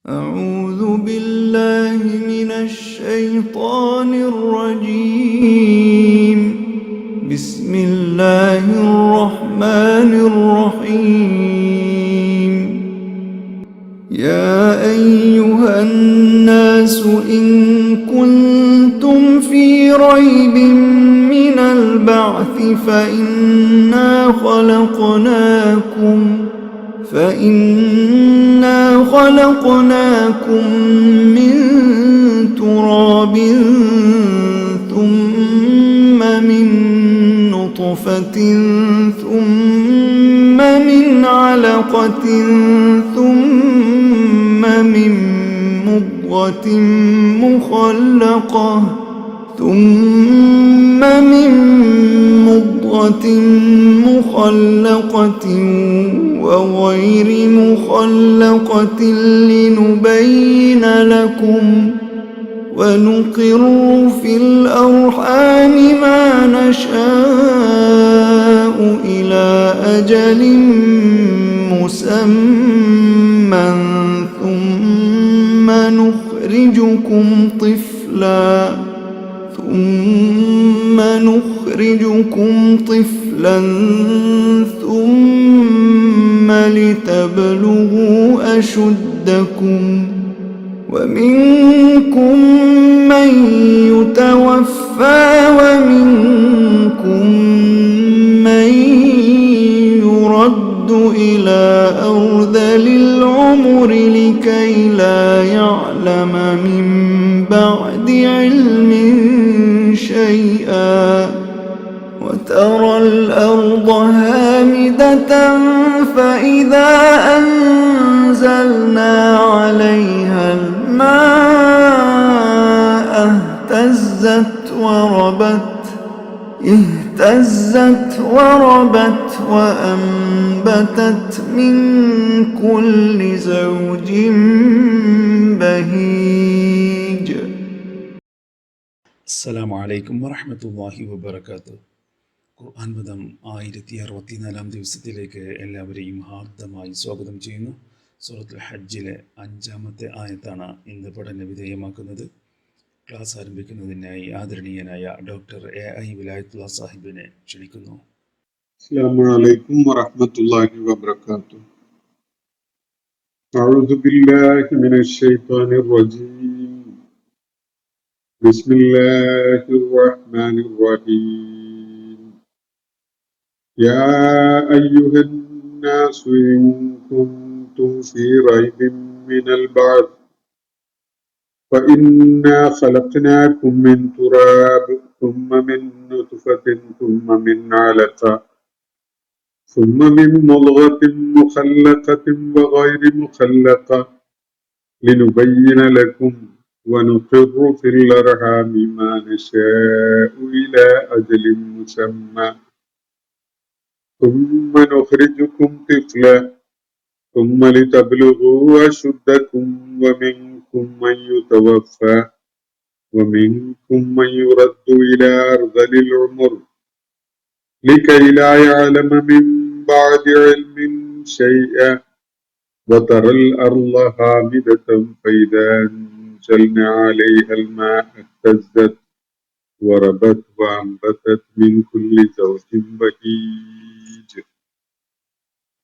أعوذ بالله من الشيطان الرجيم. بسم الله الرحمن الرحيم. يا أيها الناس إن كنتم في ريب من البعث فإنا خلقناكم من تراب ثم من نطفة ثم من علقة ثم من مضغة مخلقة وغير مخلقة لنبين لكم ونقر في الأرحام ما نشاء إلى أجل مسمى ثم نخرجكم طفلا ثم لتبلغوا أشدكم ومنكم من يتوفى ومنكم من يرد إلى أرذل العمر لكي لا يعلم من بعد علم شيئا وترى الأرض هامدة فإذا أنزلنا عليها الماء اهتزت وربت وأنبتت من كل زوج بهيج. السلام عليكم ورحمة الله وبركاته. ഖുർആൻ പദം 1064 ദിവസത്തിലേക്ക് എല്ലാവരെയും ഹാർദമായി സ്വാഗതം ചെയ്യുന്നു. സൂറത്തുൽ ഹജ്ജിലെ 5-ാമത്തെ ആയത്താണ് ഇന്ന് പഠന വിധേയമാക്കുന്നത്. ക്ലാസ് ആരംഭിക്കുന്നതിനായി ആദരണീയനായ ഡോക്ടർ AI വിലായത്തുള്ള സാഹിബിനെ ക്ഷണിക്കുന്നു. അസ്സലാമു അലൈക്കും വറഹ്മത്തുള്ളാഹി വബറകാതുഹു. അഊദു ബില്ലാഹി മിനശ് ശൈത്വാനിർ റജീം. ബിസ്മില്ലാഹിർ റഹ്മാനിർ റഹീം. യാ അയ്യുഹൻ നാസു ഇൻ കുൻതും ഫീ റൈബിൻ മിനൽ ബഅത്ത് فإنا خلقناكم من تراب ثم من نطفة ثم من علقة ثم من مضغة مخلقة وغير مخلقة لنبين لكم ونقر في الأرحام ما نشاء إلى أجل مسمى ثم نخرجكم طفلا ثم لتبلغوا أشدكم ومنكم من يتوفى ومنكم من يرد إلى أرذل العمر لكي لا يعلم من بعد علم شيئا وترى الأرض هامدة فإذا أنزلنا عليها الماء اهتزت وربت وأنبتت من كل زوج بهيج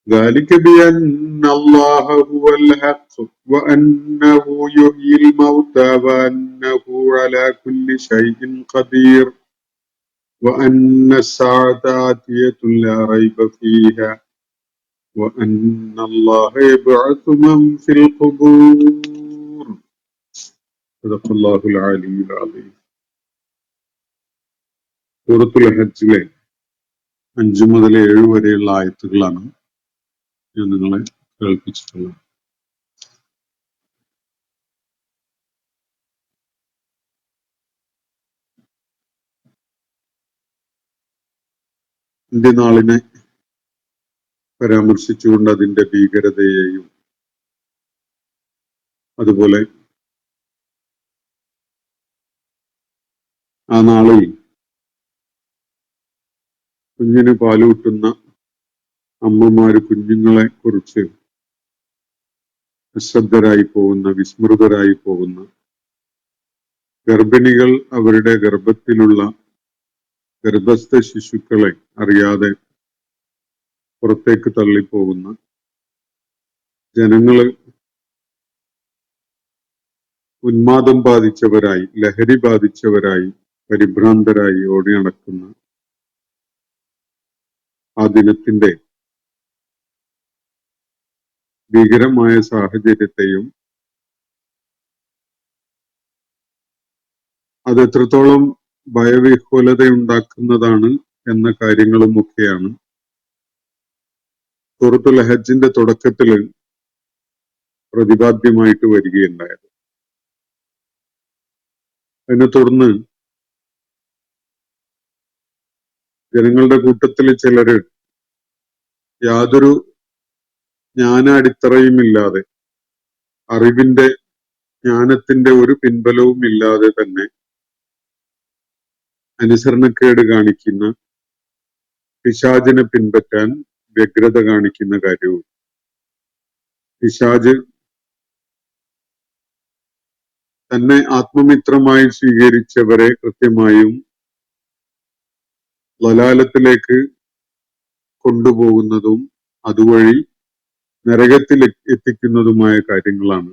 ذلك بأن الله هو الحق وأنه يحيي الموتى وأنه على كل شيء قدير وأن الساعة آتية لا ريب فيها وأن الله يبعث من في القبور صدق الله العلي العظيم. സൂറത്തുൽ ഹജ്ജിലെ 5 മുതൽ 7 വരെയുള്ള ആയത്തുകളാണ് ഞാൻ നിങ്ങളെ കേൾപ്പിച്ചിട്ടുള്ളത്. ഇന്ത്യനാളിനെ പരാമർശിച്ചുകൊണ്ട് അതിന്റെ ഭീകരതയെയും അതുപോലെ ആ നാളിൽ കുഞ്ഞിന് പാലൂട്ടുന്ന അമ്മമാര് കുഞ്ഞുങ്ങളെ കുറിച്ച് നിശബ്ദരായി പോകുന്ന, വിസ്മൃതരായി പോകുന്ന, ഗർഭിണികൾ അവരുടെ ഗർഭത്തിലുള്ള ഗർഭസ്ഥ ശിശുക്കളെ അറിയാതെ പുറത്തേക്ക് തള്ളിപ്പോകുന്ന, ജനങ്ങള് ഉന്മാദം ബാധിച്ചവരായി, ലഹരി ബാധിച്ചവരായി, പരിഭ്രാന്തരായി ഓടി നടക്കുന്ന ആ ദിനത്തിന്റെ ഭീകരമായ സാഹചര്യത്തെയും അത് എത്രത്തോളം ഭയവിഹ്വലതയുണ്ടാക്കുന്നതാണ് എന്ന കാര്യങ്ങളുമൊക്കെയാണ് സൂറത്തുൽ ഹജ്ജിന്റെ തുടക്കത്തിൽ പ്രതിപാദ്യമായിട്ട് വരികയുണ്ടായത്. അതിനെ തുടർന്ന് ജനങ്ങളുടെ കൂട്ടത്തിൽ ചിലര് യാതൊരു ജ്ഞാനാടിത്തറയുമില്ലാതെ, അറിവിന്റെ ജ്ഞാനത്തിന്റെ ഒരു പിൻബലവും ഇല്ലാതെ തന്നെ അനുസരണക്കേട് കാണിക്കുന്ന, പിശാചിനെ പിൻപറ്റാൻ വ്യഗ്രത കാണിക്കുന്ന കാര്യവും, പിശാച് തന്നെ ആത്മമിത്രമായി സ്വീകരിച്ചവരെ കൃത്യമായും ലലാലത്തിലേക്ക് കൊണ്ടുപോകുന്നതും അതുവഴി നരകത്തിൽ എത്തിക്കുന്നതുമായ കാര്യങ്ങളാണ്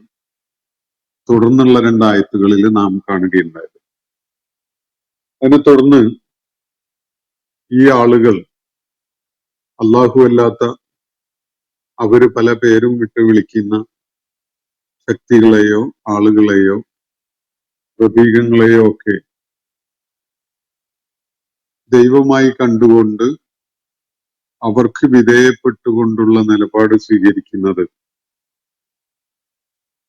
തുടർന്നുള്ള 2 ആയത്തുകളിൽ നാം കാണുകയുണ്ടായത്. അതിനെ തുടർന്ന് ഈ ആളുകൾ അല്ലാഹു അല്ലാത്ത, അവര് പല പേരും വിട്ട് വിളിക്കുന്ന ശക്തികളെയോ ആളുകളെയോ പ്രതീകങ്ങളെയോ ഒക്കെ ദൈവമായി കണ്ടുകൊണ്ട് അവർക്ക് വിധേയപ്പെട്ടുകൊണ്ടുള്ള നിലപാട് സ്വീകരിക്കുന്നത്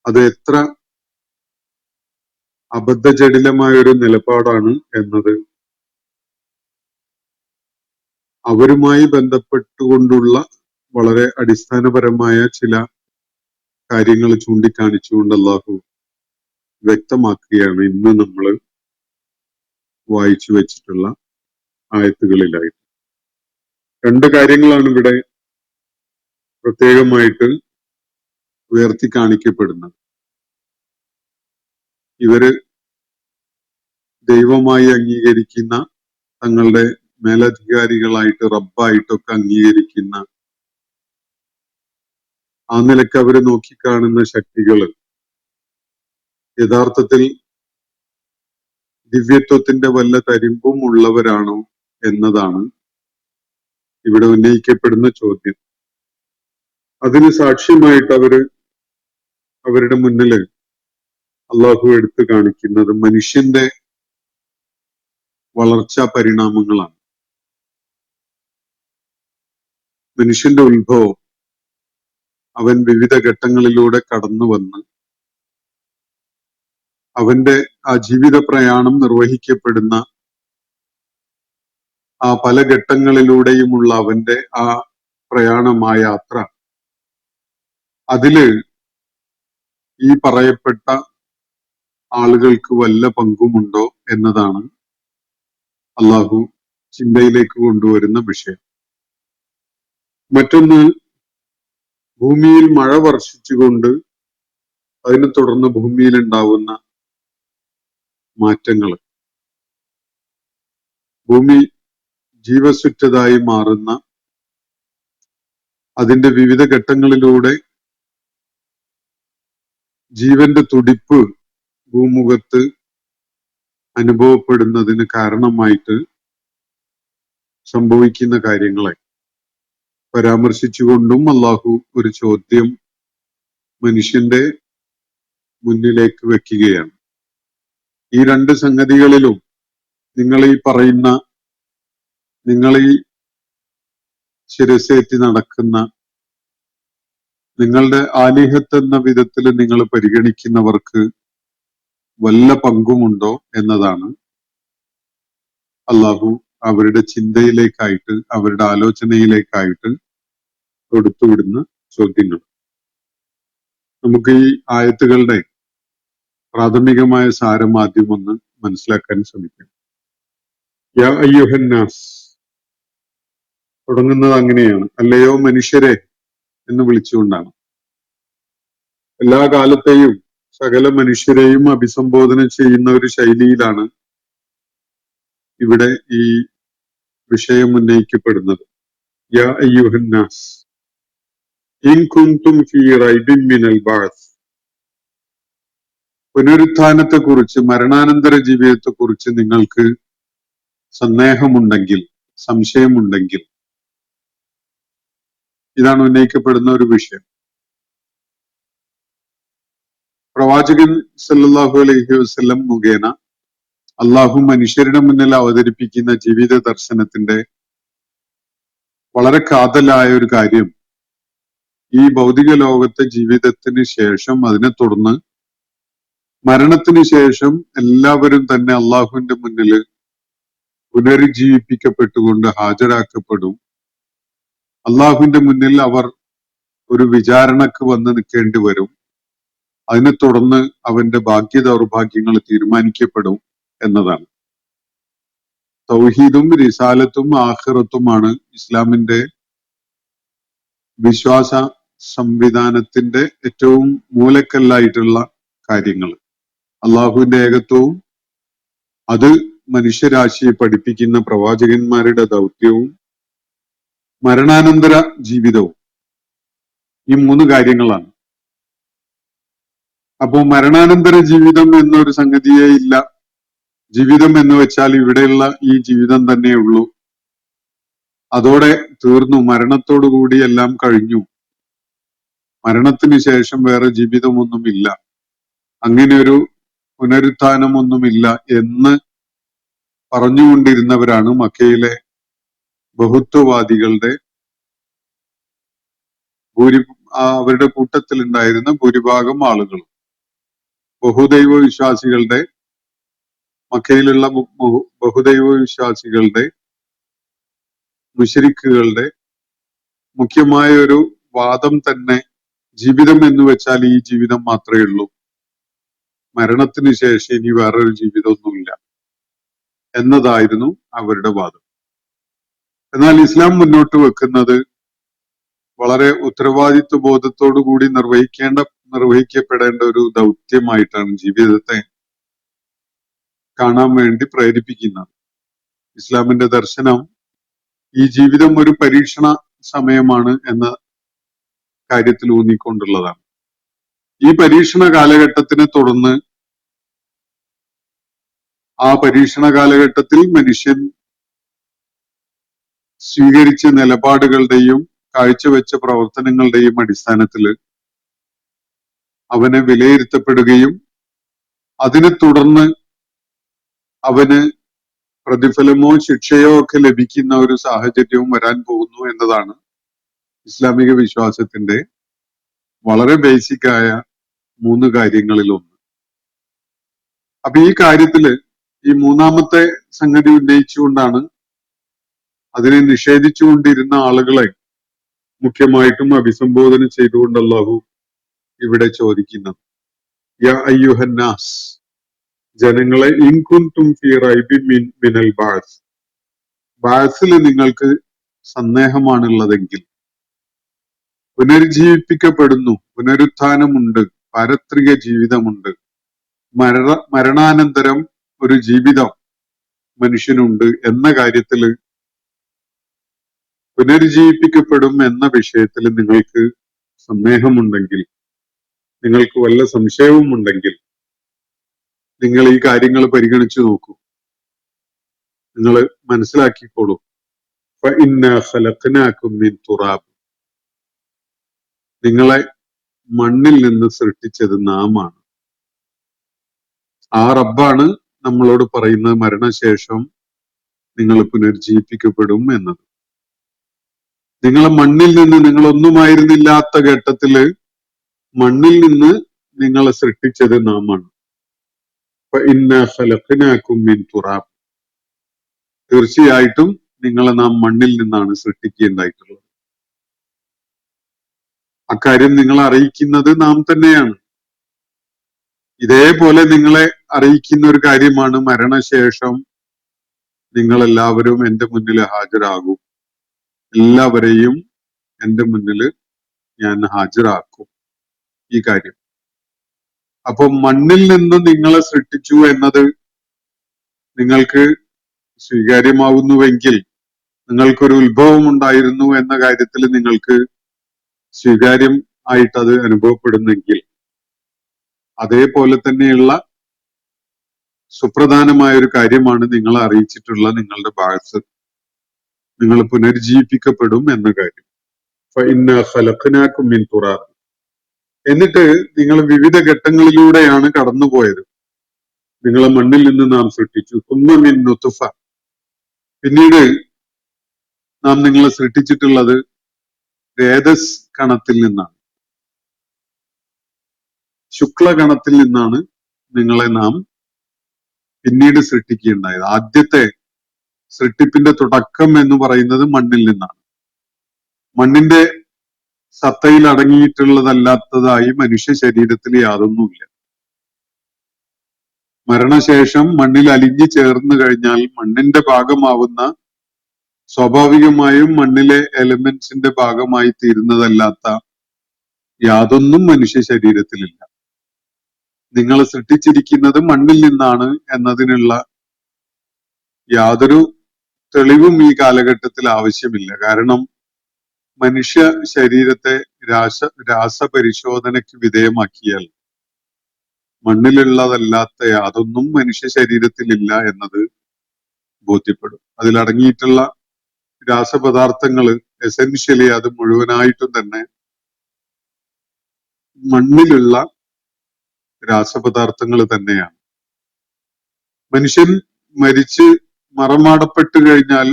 അത് എത്ര അബദ്ധജടിലമായൊരു നിലപാടാണ് എന്നത് അവരുമായി ബന്ധപ്പെട്ടുകൊണ്ടുള്ള വളരെ അടിസ്ഥാനപരമായ ചില കാര്യങ്ങൾ ചൂണ്ടിക്കാണിച്ചുകൊണ്ട് അല്ലാഹു വ്യക്തമാക്കുകയാണ് ഇന്ന് നമ്മൾ വായിച്ചു വെച്ചിട്ടുള്ള ആയത്തുകളിലായിട്ട്. 2 കാര്യങ്ങളാണ് ഇവിടെ പ്രത്യേകമായിട്ട് ഉയർത്തി കാണിക്കപ്പെടുന്നത്. ഇവര് ദൈവമായി അംഗീകരിക്കുന്ന, തങ്ങളുടെ മേലധികാരികളായിട്ട് റബ്ബായിട്ടൊക്കെ അംഗീകരിക്കുന്ന, ആ നിലക്ക് അവര് നോക്കിക്കാണുന്ന ശക്തികള് യഥാർത്ഥത്തിൽ ദിവ്യത്വത്തിന്റെ വല്ല തരിമ്പും ഉള്ളവരാണോ എന്നതാണ് ഇവിടെ ഉന്നയിക്കപ്പെടുന്ന ചോദ്യം. അതിന് സാക്ഷ്യമായിട്ട് അവരുടെ മുന്നില് അള്ളാഹു എടുത്തു കാണിക്കുന്നത് മനുഷ്യന്റെ വളർച്ചാ പരിണാമങ്ങളാണ്. മനുഷ്യന്റെ ഉത്ഭവം അവൻ വിവിധ ഘട്ടങ്ങളിലൂടെ കടന്നു വന്ന് അവന്റെ ആ ജീവിത പ്രയാണം നിർവഹിക്കപ്പെടുന്ന ആ പല ഘട്ടങ്ങളിലൂടെയുമുള്ള അവന്റെ ആ പ്രയാണമായ യാത്ര, അതില് ഈ പറയപ്പെട്ട ആളുകൾക്ക് വല്ല പങ്കുമുണ്ടോ എന്നതാണ് അള്ളാഹു ചിന്തയിലേക്ക് കൊണ്ടുവരുന്ന വിഷയം. മറ്റൊന്ന്, ഭൂമിയിൽ മഴ വർഷിച്ചുകൊണ്ട് അതിനെ തുടർന്ന് ഭൂമിയിൽ ഉണ്ടാവുന്ന മാറ്റങ്ങൾ, ഭൂമി ജീവസുറ്റതായി മാറുന്ന, അതിന്റെ വിവിധ ഘട്ടങ്ങളിലൂടെ ജീവന്റെ തുടിപ്പ് ഭൂമുഖത്ത് അനുഭവപ്പെടുന്നതിന് കാരണമായിട്ട് സംഭവിക്കുന്ന കാര്യങ്ങളെ പരാമർശിച്ചുകൊണ്ടും അള്ളാഹു ഒരു ചോദ്യം മനുഷ്യന്റെ മുന്നിലേക്ക് വെക്കുകയാണ്. ഈ 2 സംഗതികളിലും നിങ്ങൾ ഈ ശിരസേറ്റി നടക്കുന്ന, നിങ്ങളുടെ ആലിഹത്ത് എന്ന വിധത്തിൽ നിങ്ങൾ പരിഗണിക്കുന്നവർക്ക് വല്ല പങ്കുമുണ്ടോ എന്നതാണ് അള്ളാഹു അവരുടെ ചിന്തയിലേക്കായിട്ട്, അവരുടെ ആലോചനയിലേക്കായിട്ട് കൊടുത്തുവിടുന്ന ചോദ്യങ്ങൾ. നമുക്ക് ഈ ആയത്തുകളുടെ പ്രാഥമികമായ സാരം ആദ്യം ഒന്ന് മനസ്സിലാക്കാൻ ശ്രമിക്കാം. യാ അയ്യുഹന്നാസ് തുടങ്ങുന്നത് അങ്ങനെയാണ്, അല്ലയോ മനുഷ്യരെ എന്ന് വിളിച്ചുകൊണ്ടാണ്. എല്ലാ കാലത്തെയും സകല മനുഷ്യരെയും അഭിസംബോധന ചെയ്യുന്ന ഒരു ശൈലിയിലാണ് ഇവിടെ ഈ വിഷയം ഉന്നയിക്കപ്പെടുന്നത്. യാ അയ്യുഹന്നാസ് ഇൻ കുൻതും ഫീ റൈബിൻ മിനൽ ബഅസ്. പുനരുത്ഥാനത്തെക്കുറിച്ച്, മരണാനന്തര ജീവിതത്തെക്കുറിച്ച് നിങ്ങൾക്ക് സന്ദേഹമുണ്ടെങ്കിൽ, സംശയമുണ്ടെങ്കിൽ, ഇതാണ് ഉന്നയിക്കപ്പെടുന്ന ഒരു വിഷയം. പ്രവാചകൻ സല്ലല്ലാഹു അലൈഹി വസല്ലം മുഖേന അള്ളാഹു മനുഷ്യരുടെ മുന്നിൽ അവതരിപ്പിക്കുന്ന ജീവിത ദർശനത്തിന്റെ വളരെ കാതലായ ഒരു കാര്യം, ഈ ഭൗതിക ലോകത്തെ ജീവിതത്തിന് ശേഷം, അതിനെ തുടർന്ന് മരണത്തിന് ശേഷം എല്ലാവരും തന്നെ അള്ളാഹുവിന്റെ മുന്നിൽ പുനരുജ്ജീവിപ്പിക്കപ്പെട്ടുകൊണ്ട് ഹാജരാക്കപ്പെടും. അള്ളാഹുവിന്റെ മുന്നിൽ അവർ ഒരു വിചാരണക്ക് വന്ന് നിൽക്കേണ്ടി വരും. അതിനെ തുടർന്ന് അവന്റെ ഭാഗ്യ ദൗർഭാഗ്യങ്ങൾ തീരുമാനിക്കപ്പെടും എന്നതാണ്. തൗഹീദും റിസാലത്തും ആഖിറത്തുമാണ് ഇസ്ലാമിന്റെ വിശ്വാസ സംവിധാനത്തിന്റെ ഏറ്റവും മൂലക്കല്ലായിട്ടുള്ള കാര്യങ്ങൾ. അള്ളാഹുവിന്റെ ഏകത്വവും അത് മനുഷ്യരാശിയെ പഠിപ്പിക്കുന്ന പ്രവാചകന്മാരുടെ ദൗത്യവും മരണാനന്തര ജീവിതവും, ഈ മൂന്ന് കാര്യങ്ങളാണ്. അപ്പോ മരണാനന്തര ജീവിതം എന്നൊരു സംഗതിയേ ഇല്ല. ജീവിതം എന്ന് വെച്ചാൽ ഇവിടെയുള്ള ഈ ജീവിതം തന്നെയുള്ളൂ, അതോടെ തീർന്നു, മരണത്തോടുകൂടി എല്ലാം കഴിഞ്ഞു, മരണത്തിന് ശേഷം വേറെ ജീവിതമൊന്നുമില്ല, അങ്ങനെ ഒരു പുനരുത്ഥാനമൊന്നുമില്ല എന്ന് പറഞ്ഞുകൊണ്ടിരുന്നവരാണ് മക്കയിലെ ബഹുത്വവാദികളുടെ അവരുടെ കൂട്ടത്തിൽ ഉണ്ടായിരുന്ന ഭൂരിഭാഗം ആളുകളും. ബഹുദൈവ വിശ്വാസികളുടെ, മക്കയിലുള്ള ബഹുദൈവ വിശ്വാസികളുടെ, മുശ്രിക്കുകളുടെ മുഖ്യമായ ഒരു വാദം തന്നെ ജീവിതം എന്ന് വെച്ചാൽ ഈ ജീവിതം മാത്രമേ ഉള്ളൂ, മരണത്തിന് ശേഷം ഇനി വേറൊരു ജീവിതമൊന്നുമില്ല എന്നതായിരുന്നു അവരുടെ വാദം. എന്നാൽ ഇസ്ലാം മുന്നോട്ട് വെക്കുന്നത് വളരെ ഉത്തരവാദിത്വ ബോധത്തോടു കൂടി നിർവഹിക്കപ്പെടേണ്ട ഒരു ദൗത്യമായിട്ടാണ് ജീവിതത്തെ കാണാൻ വേണ്ടി പ്രേരിപ്പിക്കുന്നത്. ഇസ്ലാമിന്റെ ദർശനം ഈ ജീവിതം ഒരു പരീക്ഷണ സമയമാണ് എന്ന കാര്യത്തിൽ ഊന്നിക്കൊണ്ടുള്ളതാണ്. ഈ പരീക്ഷണ കാലഘട്ടത്തിനെ തുടർന്ന് ആ പരീക്ഷണ കാലഘട്ടത്തിൽ മനുഷ്യൻ സ്വീകരിച്ച നിലപാടുകളുടെയും കാഴ്ചവെച്ച പ്രവർത്തനങ്ങളുടെയും അടിസ്ഥാനത്തിൽ അവനെ വിലയിരുത്തപ്പെടുകയും അതിനെ തുടർന്ന് അവന് പ്രതിഫലമോ ശിക്ഷയോ ഒക്കെ ലഭിക്കുന്ന ഒരു സാഹചര്യവും വരാൻ പോകുന്നു എന്നതാണ് ഇസ്ലാമിക വിശ്വാസത്തിന്റെ വളരെ ബേസിക്കായ മൂന്ന് കാര്യങ്ങളിൽ ഒന്ന്. അപ്പൊ ഈ കാര്യത്തില് ഈ മൂന്നാമത്തെ സംഗതി ഉന്നയിച്ചുകൊണ്ടാണ് അതിനെ നിഷേധിച്ചുകൊണ്ടിരുന്ന ആളുകളെ മുഖ്യമായിട്ടും അഭിസംബോധന ചെയ്തുകൊണ്ട് അല്ലാഹു ഇവിടെ ചോദിക്കുന്നത്. യാ അയ്യുഹന്നാസ്, ജനങ്ങളെ, ഇൻ കുൻതും ഫീ റൈബിൻ മിനൽ ബഅസ്, ബഅസിൽ നിങ്ങൾക്ക് സന്ദേഹമാണുള്ളതെങ്കിൽ, പുനരുജ്ജീവിപ്പിക്കപ്പെടുന്നു, പുനരുത്ഥാനമുണ്ട്, പാരത്രിക ജീവിതമുണ്ട്, മരണാനന്തരം ഒരു ജീവിതം മനുഷ്യനുണ്ട് എന്ന കാര്യത്തില്, പുനരുജ്ജീവിപ്പിക്കപ്പെടും എന്ന വിഷയത്തിൽ നിങ്ങൾക്ക് സന്ദേഹമുണ്ടെങ്കിൽ, നിങ്ങൾക്ക് വല്ല സംശയവും ഉണ്ടെങ്കിൽ, നിങ്ങൾ ഈ കാര്യങ്ങൾ പരിഗണിച്ചു നോക്കൂ, നിങ്ങൾ മനസ്സിലാക്കിക്കോളൂ. ഫഇന്നാ ഖലഖനാകും മിൻ തുറാബ്, നിങ്ങളെ മണ്ണിൽ നിന്ന് സൃഷ്ടിച്ചത് നാമാണ്. ആ റബ്ബാണ് നമ്മളോട് പറയുന്നത് മരണശേഷം നിങ്ങൾ പുനർജീവിപ്പിക്കപ്പെടും എന്നത്. നിങ്ങളെ മണ്ണിൽ നിന്ന്, നിങ്ങളൊന്നുമായിരുന്നില്ലാത്ത ഘട്ടത്തില് മണ്ണിൽ നിന്ന് നിങ്ങളെ സൃഷ്ടിച്ചത് നാമാണ്. ഫഇന്നാ ഖലഖനാകും മിൻ തുറാബ്, തീർച്ചയായിട്ടും നിങ്ങളെ നാം മണ്ണിൽ നിന്നാണ് സൃഷ്ടിക്കുകയുണ്ടായിട്ടുള്ളത്. അക്കാര്യം നിങ്ങളെ അറിയിക്കുന്നത് നാം തന്നെയാണ്. ഇതേപോലെ നിങ്ങളെ അറിയിക്കുന്ന ഒരു കാര്യമാണ്, മരണശേഷം നിങ്ങൾ എല്ലാവരും എന്റെ മുന്നിൽ ഹാജരാകും, എല്ലാവരെയും എന്റെ മുന്നിൽ ഞാൻ ഹാജരാക്കും. ഈ കാര്യം അപ്പൊ മണ്ണിൽ നിന്ന് നിങ്ങളെ സൃഷ്ടിച്ചു എന്നത് നിങ്ങൾക്ക് സ്വീകാര്യമാവുന്നുവെങ്കിൽ, നിങ്ങൾക്കൊരു ഉത്ഭവം ഉണ്ടായിരുന്നു എന്ന കാര്യത്തിൽ നിങ്ങൾക്ക് സ്വീകാര്യം ആയിട്ട് അത് അനുഭവപ്പെടുന്നെങ്കിൽ, അതേപോലെ തന്നെയുള്ള സുപ്രധാനമായ ഒരു കാര്യമാണ് നിങ്ങളെ അറിയിച്ചിട്ടുള്ള നിങ്ങളുടെ ഭാഗത്ത് നിങ്ങൾ പുനരുജ്ജീവിപ്പിക്കപ്പെടും എന്ന കാര്യം. ഫഇന്നാ ഖലഖനാകും മിൻ തുറാബ്. എന്നിട്ട് നിങ്ങൾ വിവിധ ഘട്ടങ്ങളിലൂടെയാണ് കടന്നുപോയത്. നിങ്ങളെ മണ്ണിൽ നിന്ന് നാം സൃഷ്ടിച്ചു. സുമ്മ മിൻ നുത്ഫ. പിന്നീട് നാം നിങ്ങളെ സൃഷ്ടിച്ചിട്ടുള്ളത് രേതസ് കണത്തിൽ നിന്നാണ്, ശുക്ലകണത്തിൽ നിന്നാണ് നിങ്ങളെ നാം പിന്നീട് സൃഷ്ടിക്കുകയുണ്ടായത്. ആദ്യത്തെ സൃഷ്ടിപ്പിന്റെ തുടക്കം എന്ന് പറയുന്നത് മണ്ണിൽ നിന്നാണ്. മണ്ണിന്റെ സത്തയിൽ അടങ്ങിയിട്ടുള്ളതല്ലാത്തതായി മനുഷ്യ ശരീരത്തിൽ യാതൊന്നുമില്ല. മരണശേഷം മണ്ണിൽ അലിഞ്ഞു ചേർന്ന് കഴിഞ്ഞാൽ മണ്ണിന്റെ ഭാഗമാവുന്ന, സ്വാഭാവികമായും മണ്ണിലെ എലമെന്റ്സിന്റെ ഭാഗമായി തീരുന്നതല്ലാത്ത യാതൊന്നും മനുഷ്യ ശരീരത്തിലില്ല. നിങ്ങളെ സൃഷ്ടിച്ചിരിക്കുന്നത് മണ്ണിൽ നിന്നാണ് എന്നതിനുള്ള യാതൊരു തെളിവും ഈ കാലഘട്ടത്തിൽ ആവശ്യമില്ല. കാരണം മനുഷ്യ ശരീരത്തെ രാസപരിശോധനയ്ക്ക് വിധേയമാക്കിയാൽ മണ്ണിലുള്ളതല്ലാത്ത യാതൊന്നും മനുഷ്യ ശരീരത്തിലില്ല എന്നത് ബോധ്യപ്പെടും. അതിലടങ്ങിയിട്ടുള്ള രാസപദാർത്ഥങ്ങൾ എസെൻഷ്യലി അത് മുഴുവനായിട്ടും തന്നെ മണ്ണിലുള്ള രാസപദാർത്ഥങ്ങൾ തന്നെയാണ്. മനുഷ്യൻ മരിച്ച് മറമാടപ്പെട്ടു കഴിഞ്ഞാൽ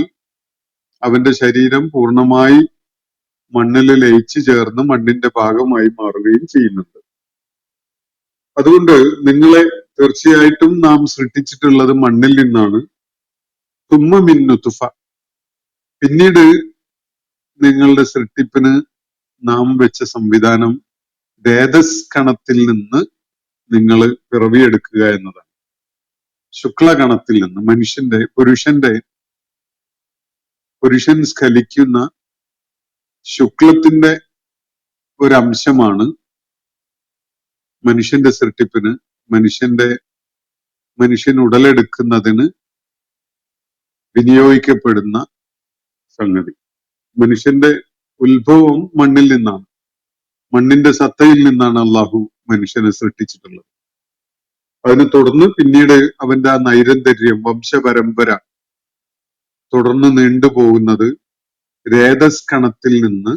അവന്റെ ശരീരം പൂർണ്ണമായി മണ്ണിൽ ലയിച്ചു ചേർന്ന് മണ്ണിന്റെ ഭാഗമായി മാറുകയും ചെയ്യുന്നുണ്ട്. അതുകൊണ്ട് നിങ്ങളെ തീർച്ചയായിട്ടും നാം സൃഷ്ടിച്ചിട്ടുള്ളത് മണ്ണിൽ നിന്നാണ്. തുമ്മ മിൻ നുത്ഫ. പിന്നീട് നിങ്ങളുടെ സൃഷ്ടിപ്പിന് നാം വെച്ച സംവിധാനം രേതസ് കണത്തിൽ നിന്ന് നിങ്ങൾ പിറവിയെടുക്കുക എന്നതാണ്. ശുക്ലകണത്തിൽ നിന്ന് പുരുഷൻ സ്ഖലിക്കുന്ന ശുക്ലത്തിന്റെ ഒരംശമാണ് മനുഷ്യന്റെ സൃഷ്ടിപ്പിന്, മനുഷ്യൻ ഉടലെടുക്കുന്നതിന് വിനിയോഗിക്കപ്പെടുന്ന സംഗതി. മനുഷ്യന്റെ ഉത്ഭവം മണ്ണിൽ നിന്നാണ്. മണ്ണിന്റെ സത്തയിൽ നിന്നാണ് അള്ളാഹു മനുഷ്യനെ സൃഷ്ടിച്ചിട്ടുള്ളത്. അതിനെ തുടർന്ന് പിന്നീട് അവന്റെ ആ നൈരന്തര്യം, വംശപരമ്പര തുടർന്ന് നീണ്ടുപോകുന്നത് രേതസ് കണത്തിൽ നിന്ന്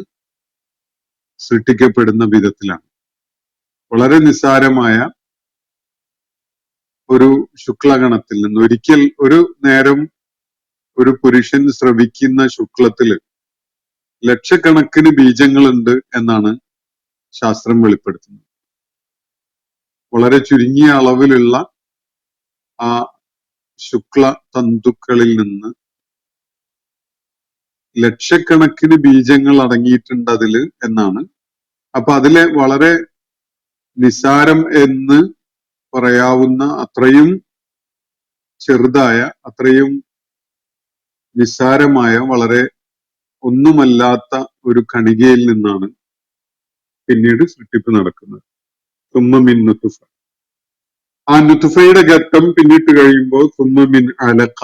സൃഷ്ടിക്കപ്പെടുന്ന വിധത്തിലാണ്. വളരെ നിസ്സാരമായ ഒരു ശുക്ലകണത്തിൽ നിന്ന്, ഒരിക്കൽ ഒരു നേരം ഒരു പുരുഷൻ സ്രവിക്കുന്ന ശുക്ലത്തില് ലക്ഷക്കണക്കിന് ബീജങ്ങളുണ്ട് എന്നാണ് ശാസ്ത്രം വെളിപ്പെടുത്തുന്നത്. വളരെ ചുരുങ്ങിയ അളവിലുള്ള ആ ശുക്ല തന്തുക്കളിൽ നിന്ന് ലക്ഷക്കണക്കിന് ബീജങ്ങൾ അടങ്ങിയിട്ടുണ്ട് അതില് എന്നാണ്. അപ്പൊ അതിലെ വളരെ നിസാരം എന്ന് പറയാവുന്ന അത്രയും ചെറുതായ, അത്രയും നിസ്സാരമായ, വളരെ ഒന്നുമല്ലാത്ത ഒരു കണികയിൽ നിന്നാണ് പിന്നീട് സൃഷ്ടിപ്പ് നടക്കുന്നത്. സുമ്മ മിൻ നുത്ഫ. ആ നുത്ഫയുടെ ഘട്ടം പിന്നിട്ട് കഴിയുമ്പോൾ സുമ്മ മിൻ അലഖ.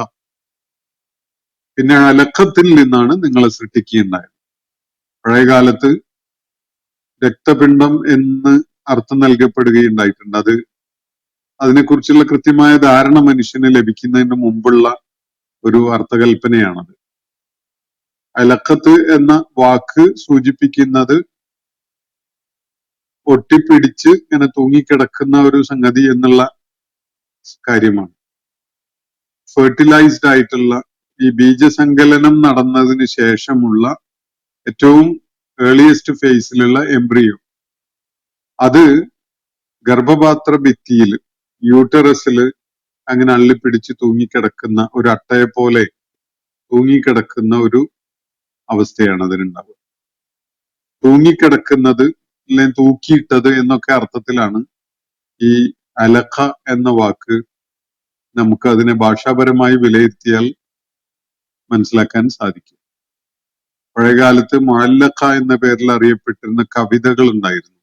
പിന്നെ അലഖത്തിൽ നിന്നാണ് നിങ്ങളെ സൃഷ്ടിക്കുകയുണ്ടായത്. പഴയകാലത്ത് രക്തപിണ്ഡം എന്ന് അർത്ഥം നൽകപ്പെടുകയുണ്ടായിട്ടുണ്ട്. അതിനെക്കുറിച്ചുള്ള കൃത്യമായ ധാരണ മനുഷ്യന് ലഭിക്കുന്നതിന് മുമ്പുള്ള ഒരു അർത്ഥകൽപ്പനയാണത്. അലഖത്ത് എന്ന വാക്ക് സൂചിപ്പിക്കുന്നത് ഒട്ടിപ്പിടിച്ച് ഇങ്ങനെ തൂങ്ങിക്കിടക്കുന്ന ഒരു സംഗതി എന്നുള്ള കാര്യമാണ്. ഫെർട്ടിലൈസ്ഡ് ആയിട്ടുള്ള ഈ ബീജസങ്കലനം നടന്നതിന് ശേഷമുള്ള ഏറ്റവും ഏർലിയസ്റ്റ് ഫേസിലുള്ള എംബ്രിയോ, അത് ഗർഭപാത്ര ഭിത്തിയിൽ, യൂട്ടറസിൽ അങ്ങനെ അള്ളിപ്പിടിച്ച് തൂങ്ങിക്കിടക്കുന്ന ഒരു അട്ടയെ പോലെ തൂങ്ങിക്കിടക്കുന്ന ഒരു അവസ്ഥയാണ് അതിനുണ്ടാവുക. തൂങ്ങിക്കിടക്കുന്നത് അല്ലെങ്കിൽ തൂക്കിയിട്ടത് എന്നൊക്കെ അർത്ഥത്തിലാണ് ഈ അലഖ എന്ന വാക്ക് നമുക്ക് അതിനെ ഭാഷാപരമായി വിലയിരുത്തിയാൽ മനസ്സിലാക്കാൻ സാധിക്കും. പഴയകാലത്ത് മുഅല്ലഖ എന്ന പേരിൽ അറിയപ്പെട്ടിരുന്ന കവിതകൾ ഉണ്ടായിരുന്നു.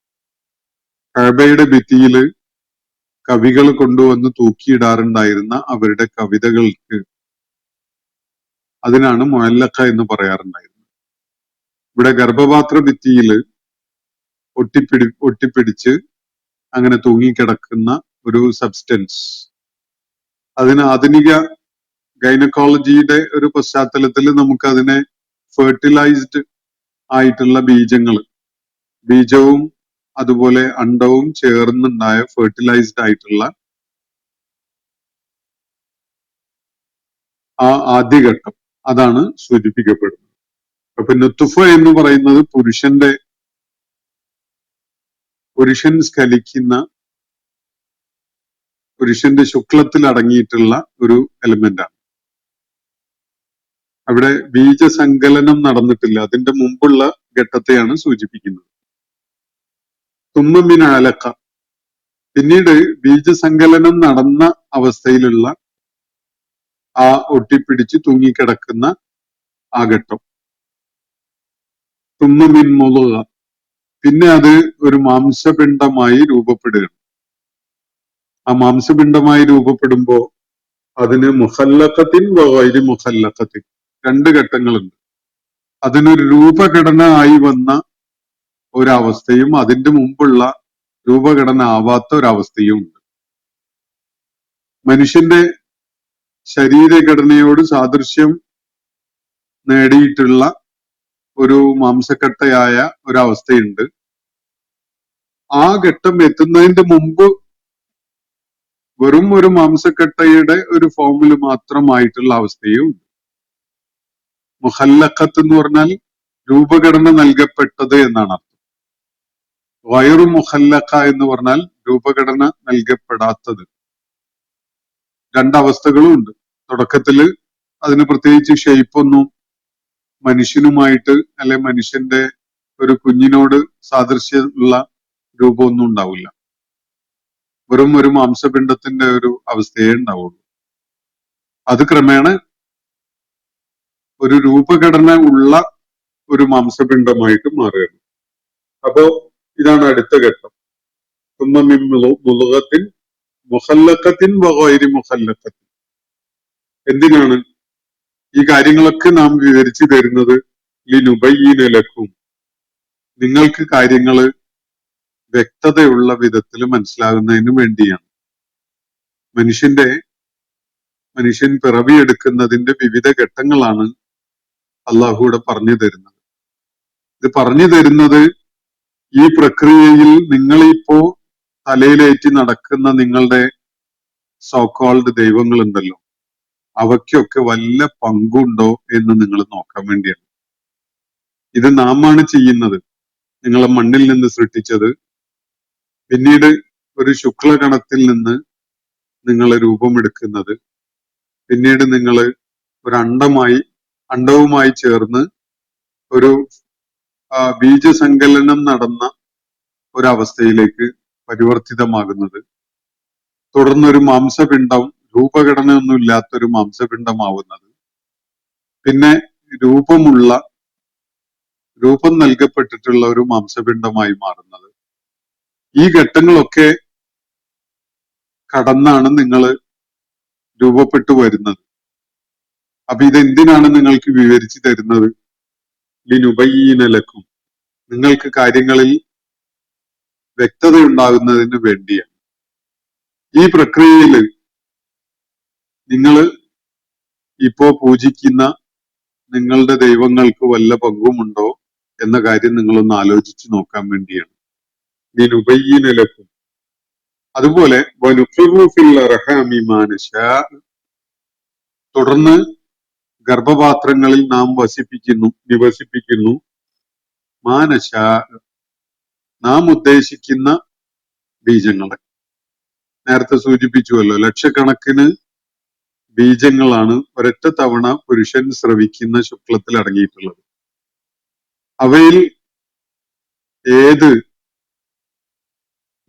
കഅബയുടെ ഭിത്തിയില് കവികൾ കൊണ്ടുവന്ന് തൂക്കിയിടാറുണ്ടായിരുന്ന അവരുടെ കവിതകൾക്ക് അതിനാണ് മുഅല്ലഖ എന്ന് പറയാറുണ്ടായിരുന്നത്. ഇവിടെ ഗർഭപാത്ര ഭിത്തിയിൽ ഒട്ടിപ്പിടിച്ച് അങ്ങനെ തൂങ്ങിക്കിടക്കുന്ന ഒരു സബ്സ്റ്റൻസ്, അതിന് ആധുനിക ഗൈനക്കോളജിയുടെ ഒരു പശ്ചാത്തലത്തിൽ നമുക്ക് അതിനെ ഫെർട്ടിലൈസ്ഡ് ആയിട്ടുള്ള ബീജവും അതുപോലെ അണ്ടവും ചേർന്നുണ്ടായ ഫെർട്ടിലൈസ്ഡ് ആയിട്ടുള്ള ആ ആദ്യഘട്ടം, അതാണ് സൂചിപ്പിക്കപ്പെടുന്നത്. അപ്പൊ നുത്ഫ എന്ന് പറയുന്നത് പുരുഷൻ സ്ഖലിക്കുന്ന, പുരുഷന്റെ ശുക്ലത്തിൽ അടങ്ങിയിട്ടുള്ള ഒരു എലിമെന്റ് ആണ്. അവിടെ ബീജസങ്കലനം നടന്നിട്ടില്ല, അതിന്റെ മുമ്പുള്ള ഘട്ടത്തെയാണ് സൂചിപ്പിക്കുന്നത്. തുമ്മമിൻ അലക്ക, പിന്നീട് ബീജസങ്കലനം നടന്ന അവസ്ഥയിലുള്ള ആ ഒട്ടിപ്പിടിച്ച് തൂങ്ങിക്കിടക്കുന്ന ആ ഘട്ടം. തുമ്മമിൻ മുളുക, പിന്നെ അത് ഒരു മാംസപിണ്ഡമായി രൂപപ്പെടുകയാണ്. ആ മാംസപിണ്ഡമായി രൂപപ്പെടുമ്പോ അതിന് മുഖല്ലഖത്തിൻ വൈരി മുഖല്ലഖത്തിൻ, രണ്ട് ഘട്ടങ്ങളുണ്ട്. അതിനൊരു രൂപഘടന ആയി വന്ന ഒരവസ്ഥയും അതിന്റെ മുമ്പുള്ള രൂപഘടന ആവാത്ത ഒരവസ്ഥയും ഉണ്ട്. മനുഷ്യന്റെ ശരീരഘടനയോട് സാദൃശ്യം നേടിയിട്ടുള്ള ഒരു മാംസക്കട്ടയായ ഒരവസ്ഥയുണ്ട്. ആ ഘട്ടം എത്തുന്നതിന്റെ മുമ്പ് വെറും ഒരു മാംസക്കട്ടയുടെ ഒരു ഫോമിൽ മാത്രമായിട്ടുള്ള അവസ്ഥയും ഉണ്ട്. മുഖല്ലഖത്ത് എന്ന് പറഞ്ഞാൽ രൂപഘടന നൽകപ്പെട്ടത് എന്നാണ് അർത്ഥം. വയറു മുഖല്ലഖ എന്ന് പറഞ്ഞാൽ രൂപഘടന നൽകപ്പെടാത്തത്. രണ്ടവസ്ഥകളും ഉണ്ട്. തുടക്കത്തില് അതിന് പ്രത്യേകിച്ച് ഷെയ്പ്പൊന്നും മനുഷ്യനുമായിട്ട് അല്ലെ മനുഷ്യന്റെ ഒരു കുഞ്ഞിനോട് സാദൃശ്യമുള്ള രൂപമൊന്നും ഉണ്ടാവില്ല. വെറും ഒരു മാംസപിണ്ഡത്തിന്റെ ഒരു അവസ്ഥയേ ഉണ്ടാവുള്ളൂ. അത് ക്രമേണ ഒരു രൂപഘടന ഉള്ള ഒരു മാംസപിണ്ഡമായിട്ട് മാറുകയാണ്. അപ്പോ ഇതാണ് അടുത്ത ഘട്ടം. മുളുകത്തിൻ മുഖല്ലഖത്തിൻ വഗൈരി മുഖല്ലഖത്തിൻ. എന്തിനാണ് ഈ കാര്യങ്ങളൊക്കെ നാം വിവരിച്ചു തരുന്നത്? ലിനുബയ്യിന ലക്കും, നിങ്ങൾക്ക് കാര്യങ്ങള് വ്യക്തതയുള്ള വിധത്തിൽ മനസ്സിലാകുന്നതിന് വേണ്ടിയാണ്. മനുഷ്യൻ പിറവിയെടുക്കുന്നതിന്റെ വിവിധ ഘട്ടങ്ങളാണ് അള്ളാഹുവിടെ പറഞ്ഞു തരുന്നത്. ഇത് പറഞ്ഞു തരുന്നത് ഈ പ്രക്രിയയിൽ നിങ്ങളിപ്പോ തലയിലേറ്റി നടക്കുന്ന നിങ്ങളുടെ സോക്കോൾഡ് ദൈവങ്ങളുണ്ടല്ലോ, അവയ്ക്കൊക്കെ വല്ല പങ്കുണ്ടോ എന്ന് നിങ്ങൾ നോക്കാൻ വേണ്ടിയാണ്. ഇത് നാമാണ് ചെയ്യുന്നത്. നിങ്ങളെ മണ്ണിൽ നിന്ന് സൃഷ്ടിച്ചത്, പിന്നീട് ഒരു ശുക്ലഗണത്തിൽ നിന്ന് നിങ്ങൾ രൂപമെടുക്കുന്നത്, പിന്നീട് നിങ്ങൾ ഒരു അണ്ടവുമായി ചേർന്ന് ഒരു ബീജസങ്കലനം നടന്ന ഒരവസ്ഥയിലേക്ക് പരിവർത്തിതമാകുന്നത്, തുടർന്നൊരു മാംസപിണ്ഡം, രൂപഘടനയൊന്നും ഇല്ലാത്തൊരു മാംസപിണ്ഡമാവുന്നത്, പിന്നെ രൂപം നൽകപ്പെട്ടിട്ടുള്ള ഒരു മാംസപിണ്ഡമായി മാറുന്നത്. ഈ ഘട്ടങ്ങളൊക്കെ കടന്നാണ് നിങ്ങൾ രൂപപ്പെട്ടു വരുന്നത്. അപ്പൊ ഇതെന്തിനാണ് നിങ്ങൾക്ക് വിവരിച്ചു തരുന്നത്? ലിനുബയ്യിന ലക്കും, നിങ്ങൾക്ക് കാര്യങ്ങളിൽ വ്യക്തതയുണ്ടാകുന്നതിന് വേണ്ടിയാണ്. ഈ പ്രക്രിയയിൽ നിങ്ങൾ ഇപ്പോ പൂജിക്കുന്ന നിങ്ങളുടെ ദൈവങ്ങൾക്ക് വല്ല പങ്കുമുണ്ടോ എന്ന കാര്യം നിങ്ങളൊന്ന് ആലോചിച്ചു നോക്കാൻ വേണ്ടിയാണ്. ലിനുബയ്യിന ലക്കും. അതുപോലെ വനുഖിറു ഫിൽ അർഹാമി മാ നശാ, തുടർന്ന് ഗർഭപാത്രങ്ങളിൽ നാം നിവസിപ്പിക്കുന്നു മാനശാ, നാം ഉദ്ദേശിക്കുന്ന ബീജങ്ങളെ. നേരത്തെ സൂചിപ്പിച്ചുവല്ലോ, ലക്ഷക്കണക്കിന് ബീജങ്ങളാണ് ഒരൊറ്റ തവണ പുരുഷൻ സ്രവിക്കുന്ന ശുക്ലത്തിൽ അടങ്ങിയിട്ടുള്ളത്. അവയിൽ ഏത്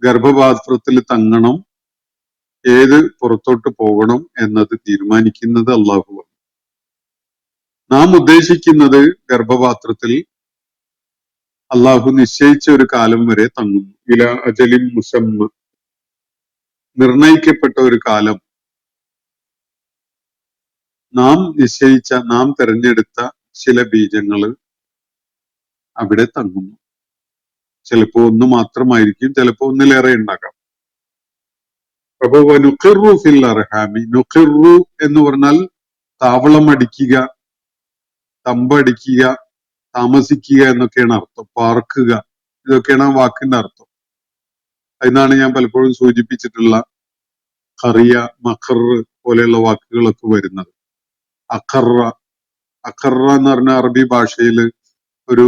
ഗർഭപാത്രത്തിൽ തങ്ങണം, ഏത് പുറത്തോട്ട് പോകണം എന്നത് തീരുമാനിക്കുന്നത് അള്ളാഹുവാണ്. നാം ഉദ്ദേശിക്കുന്നത് ഗർഭപാത്രത്തിൽ അള്ളാഹു നിശ്ചയിച്ച ഒരു കാലം വരെ തങ്ങുന്നു. ഇല അജലിൻ മുസമ്മ, നിർണയിക്കപ്പെട്ട ഒരു കാലം നാം നിശ്ചയിച്ച, നാം തിരഞ്ഞെടുത്ത ചില ബീജങ്ങള് അവിടെ തങ്ങുന്നു. ചിലപ്പോ ഒന്ന് മാത്രമായിരിക്കും, ചിലപ്പോ ഒന്നിലേറെ ഉണ്ടാകാം. അപ്പൊ നുഖിറു ഫിൽ അർഹാമി, നുഖിറു എന്ന് പറഞ്ഞാൽ താവളം അടിക്കുക, തമ്പടിക്കുക, താമസിക്കുക എന്നൊക്കെയാണ് അർത്ഥം. പാർക്കുക, ഇതൊക്കെയാണ് ആ വാക്കിന്റെ അർത്ഥം. അതിനാണ് ഞാൻ പലപ്പോഴും സൂചിപ്പിച്ചിട്ടുള്ള ഖറിയ, മഖർ പോലെയുള്ള വാക്കുകളൊക്കെ വരുന്നത്. അഖറ, അഖറ എന്ന് പറഞ്ഞ അറബി ഭാഷയിൽ ഒരു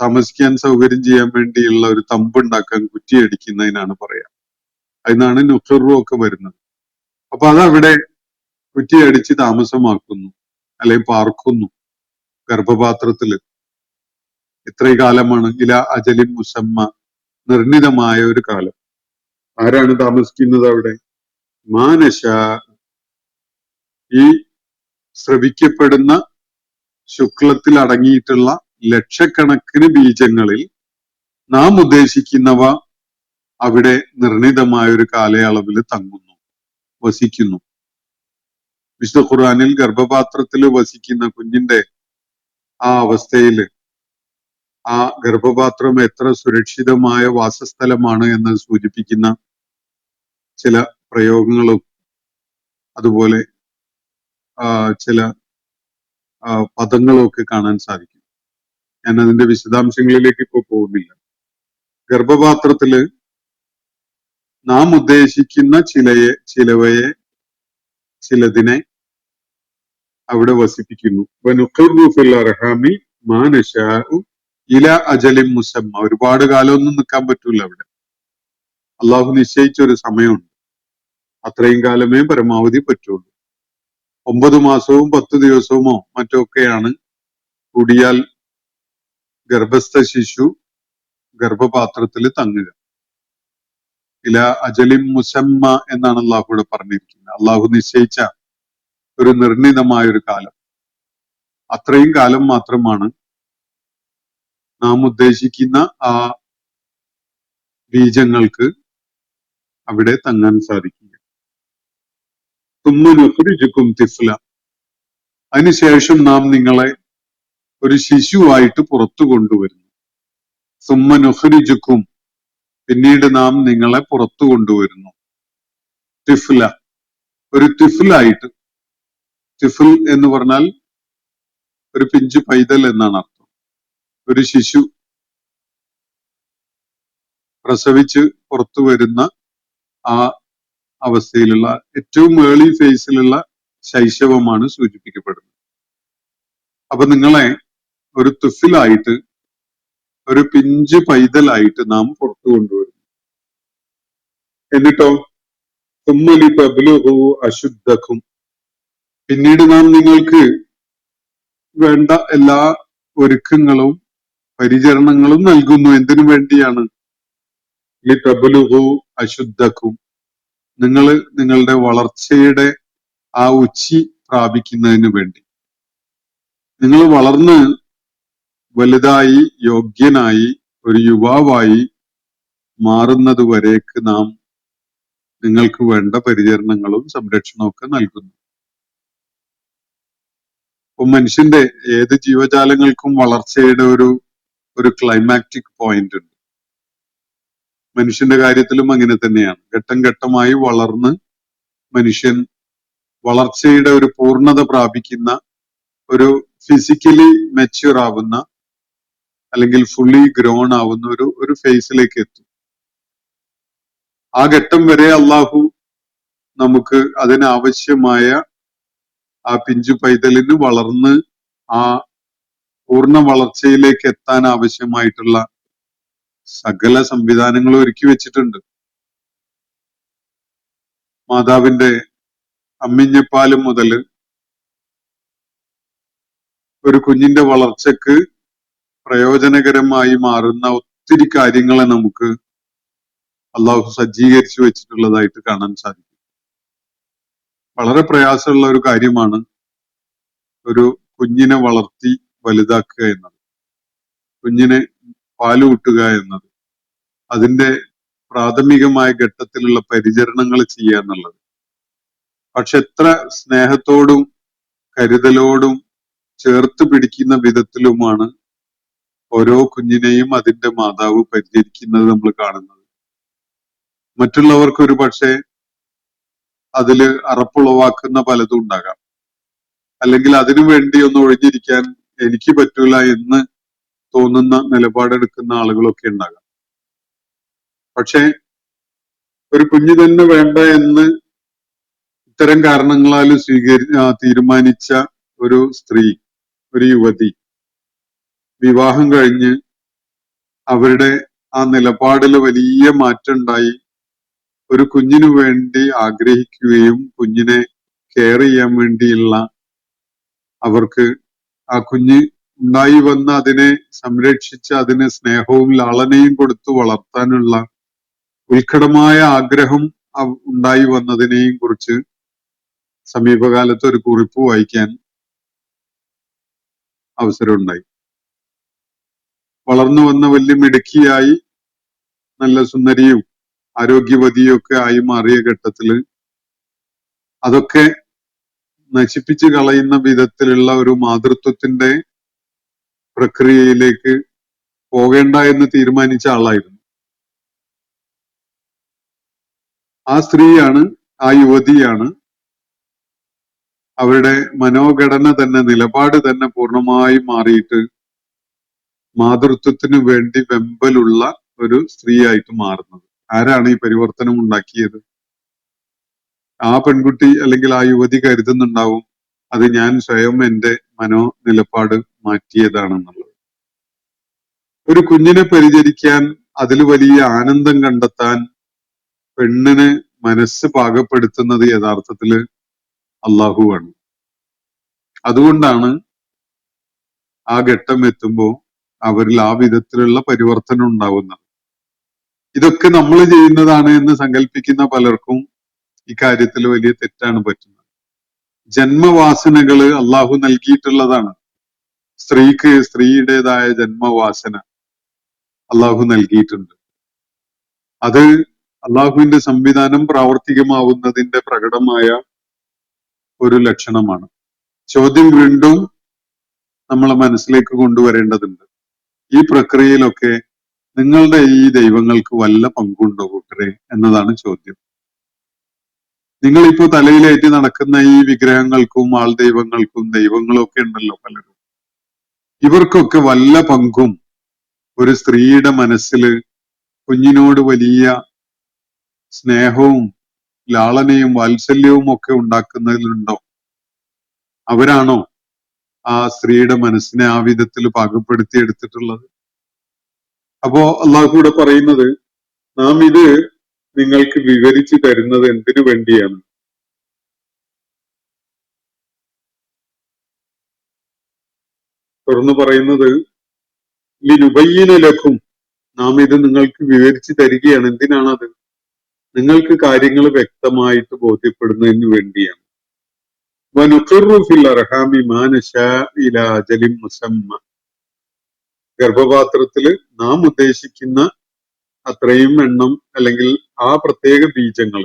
താമസിക്കാൻ സൗകര്യം ചെയ്യാൻ വേണ്ടിയുള്ള ഒരു തമ്പുണ്ടാക്കാൻ കുറ്റിയടിക്കുന്നതിനാണ് പറയാ. അതിനാണ് നുഖിറു ഒക്കെ വരുന്നത്. അപ്പൊ അതവിടെ കുറ്റിയടിച്ച് താമസമാക്കുന്നു, അല്ലെങ്കിൽ പാർക്കുന്നു ഗർഭപാത്രത്തില്. ഇത്രയും കാലമാണ്, ഇല അജലിൻ മുസമ്മ, നിർണിതമായ ഒരു കാലം. ആരാണ് താമസിക്കുന്നത് അവിടെ? മാനശ, ഈ ശ്രവിക്കപ്പെടുന്ന ശുക്ലത്തിൽ അടങ്ങിയിട്ടുള്ള ലക്ഷക്കണക്കിന് ബീജങ്ങളിൽ നാം ഉദ്ദേശിക്കുന്നവ അവിടെ നിർണിതമായ ഒരു കാലയളവിൽ തങ്ങുന്നു, വസിക്കുന്നു. വിശുദ്ധ ഖുർആനിൽ ഗർഭപാത്രത്തിൽ വസിക്കുന്ന കുഞ്ഞിന്റെ ആ അവസ്ഥയില് ആ ഗർഭപാത്രം എത്ര സുരക്ഷിതമായ വാസസ്ഥലമാണ് എന്ന് സൂചിപ്പിക്കുന്ന ചില പ്രയോഗങ്ങളും അതുപോലെ ചില പദങ്ങളും ഒക്കെ കാണാൻ സാധിക്കും. ഞാൻ അതിന്റെ വിശദാംശങ്ങളിലേക്ക് ഇപ്പൊ പോകുന്നില്ല. ഗർഭപാത്രത്തില് നാം ഉദ്ദേശിക്കുന്ന ചിലതിനെ അവിടെ വസിപ്പിക്കുന്നു. ഇല അജലിൻ മുസമ്മ, ഒരുപാട് കാലമൊന്നും നിൽക്കാൻ പറ്റൂല അവിടെ. അള്ളാഹു നിശ്ചയിച്ച ഒരു സമയമുണ്ട്, അത്രയും കാലമേ പരമാവധി പറ്റുള്ളൂ. 9 മാസവും 10 ദിവസവുമോ മറ്റൊക്കെയാണ് കൂടിയാൽ ഗർഭസ്ഥ ശിശു ഗർഭപാത്രത്തിൽ തങ്ങുക. ഇല അജലിൻ മുസമ്മ എന്നാണ് അള്ളാഹു ഇവിടെ പറഞ്ഞിരിക്കുന്നത്. അള്ളാഹു നിശ്ചയിച്ച ഒരു നിർണിതമായ ഒരു കാലം, അത്രയും കാലം മാത്രമാണ് നാം ഉദ്ദേശിക്കുന്ന ആ ബീജങ്ങൾക്ക് അവിടെ തങ്ങാൻ സാധിക്കുക. തുമ്മനുഖ്രിജുക്കും തിഫ്ല, അതിനുശേഷം നാം നിങ്ങളെ ഒരു ശിശുവായിട്ട് പുറത്തു കൊണ്ടുവരുന്നു. സുമ്മനുഖ്രിജുക്കും, പിന്നീട് നാം നിങ്ങളെ പുറത്തു കൊണ്ടുവരുന്നു. തിഫ്ല, ഒരു തിഫ്ലായിട്ട്. തിഫിൽ എന്ന് പറഞ്ഞാൽ ഒരു പിഞ്ചു പൈതൽ എന്നാണ് അർത്ഥം. ഒരു ശിശു പ്രസവിച്ച് പുറത്തു വരുന്ന ആ അവസ്ഥയിലുള്ള ഏറ്റവും ഏർലി ഫേസിലുള്ള ശൈശവമാണ് സൂചിപ്പിക്കപ്പെടുന്നത്. അപ്പൊ നിങ്ങളെ ഒരു തുഫിലായിട്ട്, ഒരു പിഞ്ചു പൈതലായിട്ട് നാം പുറത്തു കൊണ്ടുവരുന്നു. എന്നിട്ടോ തുമ്മലി തബ്ലുഹു അശുദ്ധക്കും, പിന്നീട് നാം നിങ്ങൾക്ക് വേണ്ട എല്ലാ ഒരുക്കങ്ങളും പരിചരണങ്ങളും നൽകുന്നു. എന്തിനു വേണ്ടിയാണ്? ലി തബ്ലുഹു അശുദ്ധക്കും, നിങ്ങൾ നിങ്ങളുടെ വളർച്ചയുടെ ആ ഉച്ചി പ്രാപിക്കുന്നതിന് വേണ്ടി. നിങ്ങൾ വളർന്ന് വലുതായി യോഗ്യനായി ഒരു യുവാവായി മാറുന്നത് വരേക്ക് നാം നിങ്ങൾക്ക് വേണ്ട പരിചരണങ്ങളും സംരക്ഷണവും ഒക്കെ നൽകുന്നു. ഇപ്പൊ മനുഷ്യന്റെ ഏത് ജീവജാലങ്ങൾക്കും വളർച്ചയുടെ ഒരു ക്ലൈമാക്റ്റിക് പോയിന്റ് ഉണ്ട്. മനുഷ്യന്റെ കാര്യത്തിലും അങ്ങനെ തന്നെയാണ്. ഘട്ടം ഘട്ടമായി വളർന്ന് മനുഷ്യൻ വളർച്ചയുടെ ഒരു പൂർണ്ണത പ്രാപിക്കുന്ന, ഒരു ഫിസിക്കലി മെച്യൂർ ആവുന്ന, അല്ലെങ്കിൽ ഫുള്ളി ഗ്രോൺ ആവുന്ന ഒരു ഫേസിലേക്ക് എത്തും. ആ ഘട്ടം വരെ അള്ളാഹു നമുക്ക് അതിനാവശ്യമായ ആ പിഞ്ചു പൈതലിന് വളർന്ന് ആ പൂർണ്ണ വളർച്ചയിലേക്ക് എത്താൻ ആവശ്യമായിട്ടുള്ള സകല സംവിധാനങ്ങളും ഒരുക്കി വെച്ചിട്ടുണ്ട്. മാതാവിന്റെ അമ്മിഞ്ഞപ്പാലും മുതൽ ഒരു കുഞ്ഞിന്റെ വളർച്ചക്ക് പ്രയോജനകരമായി മാറുന്ന ഒത്തിരി കാര്യങ്ങളെ നമുക്ക് അള്ളാഹു സജ്ജീകരിച്ചു വെച്ചിട്ടുള്ളതായിട്ട് കാണാൻ സാധിക്കും. വളരെ പ്രയാസമുള്ള ഒരു കാര്യമാണ് ഒരു കുഞ്ഞിനെ വളർത്തി വലുതാക്കുക എന്നത്, കുഞ്ഞിനെ പാലൂട്ടുക എന്നത്. അതിന്റെ പ്രാഥമികമായ ഘട്ടത്തിലുള്ള പരിചരണങ്ങൾ ചെയ്യുക എന്നുള്ളത്. പക്ഷെ എത്ര സ്നേഹത്തോടും കരുതലോടും ചേർത്ത് പിടിക്കുന്ന വിധത്തിലുമാണ് ഓരോ കുഞ്ഞിനെയും അതിന്റെ മാതാവ് പരിചരിക്കുന്നത് നമ്മൾ കാണുന്നത്. മറ്റുള്ളവർക്ക് ഒരു പക്ഷേ അതില് അറപ്പുളവാക്കുന്ന പലതും ഉണ്ടാകാം, അല്ലെങ്കിൽ അതിനു വേണ്ടി ഒന്ന് ഒഴിഞ്ഞിരിക്കാൻ എനിക്ക് പറ്റൂല എന്ന് തോന്നുന്ന നിലപാടെടുക്കുന്ന ആളുകളൊക്കെ ഉണ്ടാകാം. പക്ഷെ ഒരു കുഞ്ഞു തന്നെ വേണ്ട എന്ന് ഇത്തരം കാരണങ്ങളാൽ തീരുമാനിച്ച ഒരു സ്ത്രീ, ഒരു യുവതി വിവാഹം കഴിഞ്ഞ് അവരുടെ ആ നിലപാടിൽ വലിയ മാറ്റം ഉണ്ടായി. ഒരു കുഞ്ഞിനു വേണ്ടി ആഗ്രഹിക്കുകയും കുഞ്ഞിനെ കെയർ ചെയ്യാൻ വേണ്ടിയുള്ള അവർക്ക് ആ കുഞ്ഞ് ഉണ്ടായി വന്ന് അതിനെ സംരക്ഷിച്ച് അതിന് സ്നേഹവും ലാളനയും കൊടുത്തു വളർത്താനുള്ള ഉത്കടമായ ആഗ്രഹം ഉണ്ടായി വന്നതിനെയും കുറിച്ച് സമീപകാലത്ത് ഒരു കുറിപ്പ് വായിക്കാൻ അവസരമുണ്ടായി. വളർന്നു വന്ന വലിയ മിടുക്കിയായി നല്ല സുന്ദരിയും ആരോഗ്യവതിയും ഒക്കെ ആയി മാറിയ ഘട്ടത്തില് അതൊക്കെ നശിപ്പിച്ചു കളയുന്ന വിധത്തിലുള്ള ഒരു മാതൃത്വത്തിന്റെ പ്രക്രിയയിലേക്ക് പോകേണ്ട എന്ന് തീരുമാനിച്ച ആളായിരുന്നു. ആ സ്ത്രീയാണ്, ആ യുവതിയാണ് അവരുടെ മനോഘടന തന്നെ, നിലപാട് തന്നെ പൂർണ്ണമായി മാറിയിട്ട് മാതൃത്വത്തിനു വേണ്ടി വെമ്പലുള്ള ഒരു സ്ത്രീയായിട്ട് മാറുന്നത്. ആരാണ് ഈ പരിവർത്തനം ഉണ്ടാക്കിയത്? ആ പെൺകുട്ടി അല്ലെങ്കിൽ ആ യുവതി കരുതുന്നുണ്ടാവും അത് ഞാൻ സ്വയം എന്റെ നിലപാട് മാറ്റിയതാണെന്നുള്ളത്. ഒരു കുഞ്ഞിനെ പരിചരിക്കാൻ, അതിൽ വലിയ ആനന്ദം കണ്ടെത്താൻ പെണ്ണിന് മനസ്സ് പാകപ്പെടുത്തുന്നത് യഥാർത്ഥത്തില് അള്ളാഹുവാണ്. അതുകൊണ്ടാണ് ആ ഘട്ടം എത്തുമ്പോൾ അവരിൽ ആ വിധത്തിലുള്ള പരിവർത്തനം ഉണ്ടാവുന്നത്. ഇതൊക്കെ നമ്മൾ ചെയ്യുന്നതാണ് എന്ന് സങ്കല്പിക്കുന്ന പലർക്കും ഇക്കാര്യത്തിൽ വലിയ തെറ്റാണ് പറ്റുന്നത്. ജന്മവാസനകള് അള്ളാഹു നൽകിയിട്ടുള്ളതാണ്. സ്ത്രീക്ക് സ്ത്രീയുടേതായ ജന്മവാസന അള്ളാഹു നൽകിയിട്ടുണ്ട്. അത് അള്ളാഹുവിന്റെ സംവിധാനം പ്രാവർത്തികമാവുന്നതിന്റെ പ്രകടമായ ഒരു ലക്ഷണമാണ്. ചോദ്യം വീണ്ടും നമ്മളെ മനസ്സിലേക്ക് കൊണ്ടുവരേണ്ടതുണ്ട്. ഈ പ്രക്രിയയിലൊക്കെ നിങ്ങളുടെ ഈ ദൈവങ്ങൾക്ക് വല്ല പങ്കുണ്ടോ കൂട്ടരെ എന്നതാണ് ചോദ്യം. നിങ്ങളിപ്പോ തലയിലേറ്റി നടക്കുന്ന ഈ വിഗ്രഹങ്ങൾക്കും ആൾ ദൈവങ്ങൾക്കും ദൈവങ്ങളും ഒക്കെ ഉണ്ടല്ലോ പലരും, ഇവർക്കൊക്കെ വല്ല പങ്കും ഒരു സ്ത്രീയുടെ മനസ്സിൽ കുഞ്ഞിനോട് വലിയ സ്നേഹവും ലാളനയും വാത്സല്യവും ഒക്കെ ഉണ്ടാക്കുന്നതിലുണ്ടോ? അവരാണോ ആ സ്ത്രീയുടെ മനസ്സിനെ ആ വിധത്തിൽ പാകപ്പെടുത്തി എടുത്തിട്ടുള്ളത്? അപ്പോ അള്ളാഹു കൂടെ പറയുന്നത്, നാം ഇത് നിങ്ങൾക്ക് വിവരിച്ചു തരുന്നത് എന്തിനു വേണ്ടിയാണ്? തുറന്നു പറയുന്നത്, ലിനുബയ്യിനലക്കും, നാം ഇത് നിങ്ങൾക്ക് വിവരിച്ചു തരികയാണ്. എന്തിനാണത്? നിങ്ങൾക്ക് കാര്യങ്ങൾ വ്യക്തമായിട്ട് ബോധ്യപ്പെടുന്നതിന് വേണ്ടിയാണ്. വനുഖിറു ഫിൽ അർഹാമി മാ നശാഉ ഇലാ അജലിൻ മുസമ്മ, ഗർഭപാത്രത്തില് നാം ഉദ്ദേശിക്കുന്ന അത്രയും എണ്ണം അല്ലെങ്കിൽ ആ പ്രത്യേക ബീജങ്ങൾ,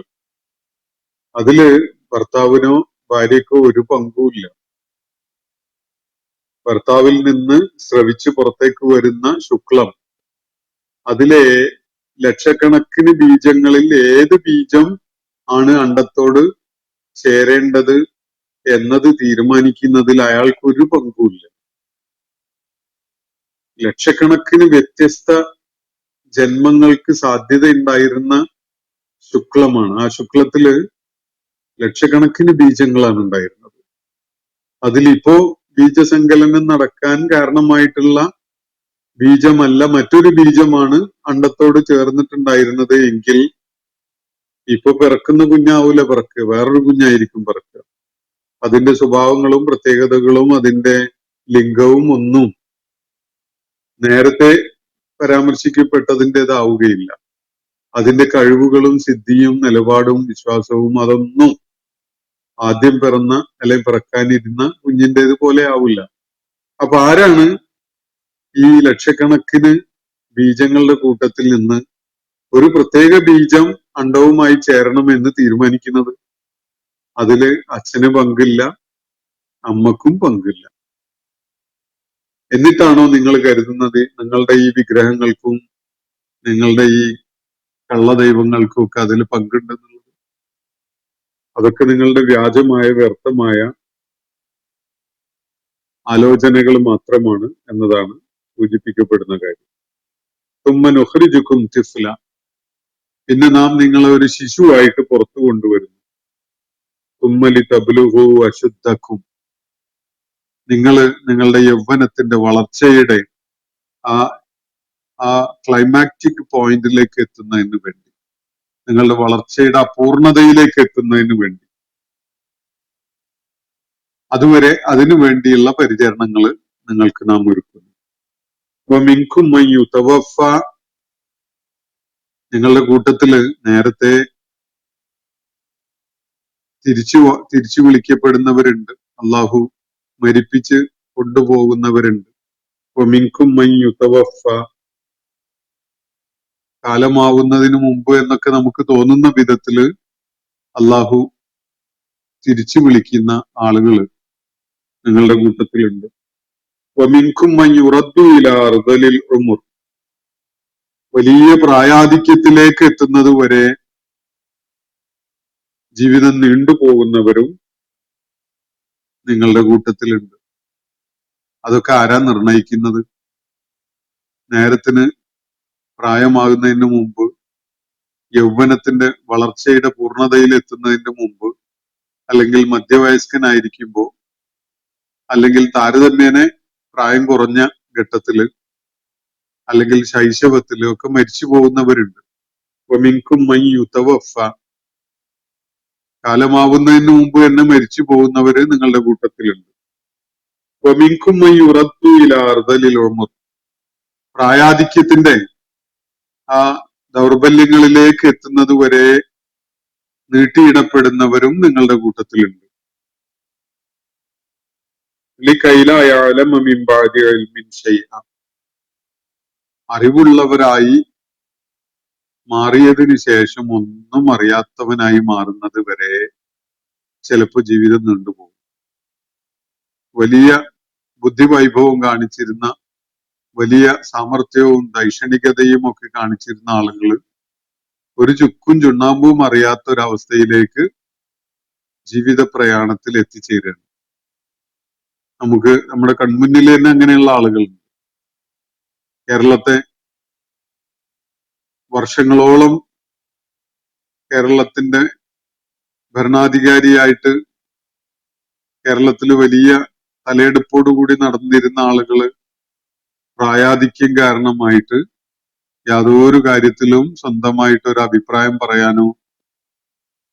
അതില് ഭർത്താവിനോ ഭാര്യക്കോ ഒരു പങ്കുമില്ല. ഭർത്താവിൽ നിന്ന് സ്രവിച്ച് പുറത്തേക്ക് വരുന്ന ശുക്ലം, അതിലെ ലക്ഷക്കണക്കിന് ബീജങ്ങളിൽ ഏത് ബീജം ആണ് അണ്ടത്തോട് ചേരേണ്ടത് എന്നത് തീരുമാനിക്കുന്നതിൽ അയാൾക്ക് ഒരു പങ്കുമില്ല. ലക്ഷക്കണക്കിന് വ്യത്യസ്ത ജന്മങ്ങൾക്ക് സാധ്യതയുണ്ടായിരുന്ന ശുക്ലമാണ്. ആ ശുക്ലത്തില് ലക്ഷക്കണക്കിന് ബീജങ്ങളാണ് ഉണ്ടായിരുന്നത്. അതിലിപ്പോ ബീജസങ്കലനം നടക്കാൻ കാരണമായിട്ടുള്ള ബീജമല്ല, മറ്റൊരു ബീജമാണ് അണ്ടത്തോട് ചേർന്നിട്ടുണ്ടായിരുന്നത് എങ്കിൽ ഇപ്പൊ പിറക്കുന്ന കുഞ്ഞാവൂല പിറക്കുക, വേറൊരു കുഞ്ഞായിരിക്കും പിറക്കുക. അതിന്റെ സ്വഭാവങ്ങളും പ്രത്യേകതകളും അതിന്റെ ലിംഗവും ഒന്നും നേരത്തെ പരാമർശിക്കപ്പെട്ടതിൻ്റെതാവുകയില്ല. അതിന്റെ കഴിവുകളും സിദ്ധിയും നിലപാടും വിശ്വാസവും അതൊന്നും ആദ്യം പിറന്ന അല്ലെങ്കിൽ പിറക്കാനിരുന്ന കുഞ്ഞിൻ്റെത് പോലെ ആവില്ല. അപ്പൊ ആരാണ് ഈ ലക്ഷക്കണക്കിന് ബീജങ്ങളുടെ കൂട്ടത്തിൽ നിന്ന് ഒരു പ്രത്യേക ബീജം അണ്ഡവുമായി ചേരണം എന്ന് തീരുമാനിക്കുന്നത്? അതില് അച്ഛന് പങ്കില്ല, അമ്മക്കും പങ്കില്ല. എന്നിട്ടാണോ നിങ്ങൾ കരുതുന്നത് നിങ്ങളുടെ ഈ വിഗ്രഹങ്ങൾക്കും നിങ്ങളുടെ ഈ കള്ളദൈവങ്ങൾക്കും ഒക്കെ അതിൽ പങ്കുണ്ടെന്നുള്ളത്? അതൊക്കെ നിങ്ങളുടെ വ്യാജമായ വ്യർത്ഥമായ ആലോചനകൾ മാത്രമാണ് എന്നതാണ് സൂചിപ്പിക്കപ്പെടുന്ന കാര്യം. തുമ്മ നുഹ്രിജുക്കും തിഫ്ല, പിന്നെ നാം നിങ്ങളെ ഒരു ശിശുവായിട്ട് പുറത്തു കൊണ്ടുവരുന്നു. തുമ്മലി തബ്ലുഹു അശുദ്ധക്കും, നിങ്ങള് നിങ്ങളുടെ യൗവനത്തിന്റെ വളർച്ചയുടെ ആ ആ ക്ലൈമാക്റ്റിക് പോയിന്റിലേക്ക് എത്തുന്നതിന് വേണ്ടി, നിങ്ങളുടെ വളർച്ചയുടെ അപൂർണതയിലേക്ക് എത്തുന്നതിന് വേണ്ടി, അതുവരെ അതിനു വേണ്ടിയുള്ള പരിചരണങ്ങൾ നിങ്ങൾക്ക് നാം ഒരുക്കുന്നു. അപ്പൊ മിൻകും മയ്യു തവഫ, നിങ്ങളുടെ കൂട്ടത്തില് നേരത്തെ തിരിച്ചു വിളിക്കപ്പെടുന്നവരുണ്ട്, അള്ളാഹു മരിപ്പിച്ച് കൊണ്ടുപോകുന്നവരുണ്ട്. അപ്പൊ മിൻകും മയ്യു തവഫ, കാലമാവുന്നതിന് മുമ്പ് എന്നൊക്കെ നമുക്ക് തോന്നുന്ന വിധത്തില് അള്ളാഹു തിരിച്ചു വിളിക്കുന്ന ആളുകൾ നിങ്ങളുടെ കൂട്ടത്തിലുണ്ട്. വമിൻകും മൻ യുറദ്ദു ഇലാ അർദലിൽ ഉമുർ, വലിയ പ്രായാധിക്യത്തിലേക്ക് എത്തുന്നത് വരെ ജീവിതം നീണ്ടുപോകുന്നവരും നിങ്ങളുടെ കൂട്ടത്തിലുണ്ട്. അതൊക്കെ ആരാ നിർണയിക്കുന്നത്? നേരത്തിന് പ്രായമാകുന്നതിന് മുമ്പ്, യൗവനത്തിന്റെ വളർച്ചയുടെ പൂർണ്ണതയിൽ എത്തുന്നതിന് മുമ്പ്, അല്ലെങ്കിൽ മധ്യവയസ്കനായിരിക്കുമ്പോ, അല്ലെങ്കിൽ താരതമ്യേന പ്രായം കുറഞ്ഞ ഘട്ടത്തില്, അല്ലെങ്കിൽ ശൈശവത്തില് ഒക്കെ മരിച്ചു പോകുന്നവരുണ്ട്. മിൻകും മൻ യുതവഫ, കാലമാവുന്നതിന് മുമ്പ് തന്നെ മരിച്ചു പോകുന്നവര് നിങ്ങളുടെ കൂട്ടത്തിലുണ്ട്. മിൻകും മൻ യുറദ്ദു ഇലാ അർദലിൽ ഉമുർ, പ്രായാധിക്യത്തിന്റെ ആ ദൗർബല്യങ്ങളിലേക്ക് എത്തുന്നത് വരെ നീട്ടിയിടപ്പെടുന്നവരും നിങ്ങളുടെ കൂട്ടത്തിലുണ്ട്. അറിവുള്ളവരായി മാറിയതിനു ശേഷം ഒന്നും അറിയാത്തവനായി മാറുന്നത് വരെ ചിലപ്പോ ജീവിതം നീണ്ടുപോകും. വലിയ ബുദ്ധിവൈഭവം കാണിച്ചിരുന്ന, വലിയ സാമർത്ഥ്യവും ദൈക്ഷണികതയും ഒക്കെ കാണിച്ചിരുന്ന ആളുകൾ ഒരു ചുക്കും ചുണ്ണാമ്പും അറിയാത്ത ഒരവസ്ഥയിലേക്ക് ജീവിത പ്രയാണത്തിൽ എത്തിച്ചേരുകയാണ്. നമുക്ക് നമ്മുടെ കൺമുന്നിൽ തന്നെ അങ്ങനെയുള്ള ആളുകളുണ്ട്. കേരളത്തെ വർഷങ്ങളോളം കേരളത്തിന്റെ ഭരണാധികാരിയായിട്ട് കേരളത്തിൽ വലിയ തലയെടുപ്പോടുകൂടി നടന്നിരുന്ന ആളുകള് പ്രായാധിക്യം കാരണമായിട്ട് യാതൊരു കാര്യത്തിലും സ്വന്തമായിട്ട് ഒരു അഭിപ്രായം പറയാനോ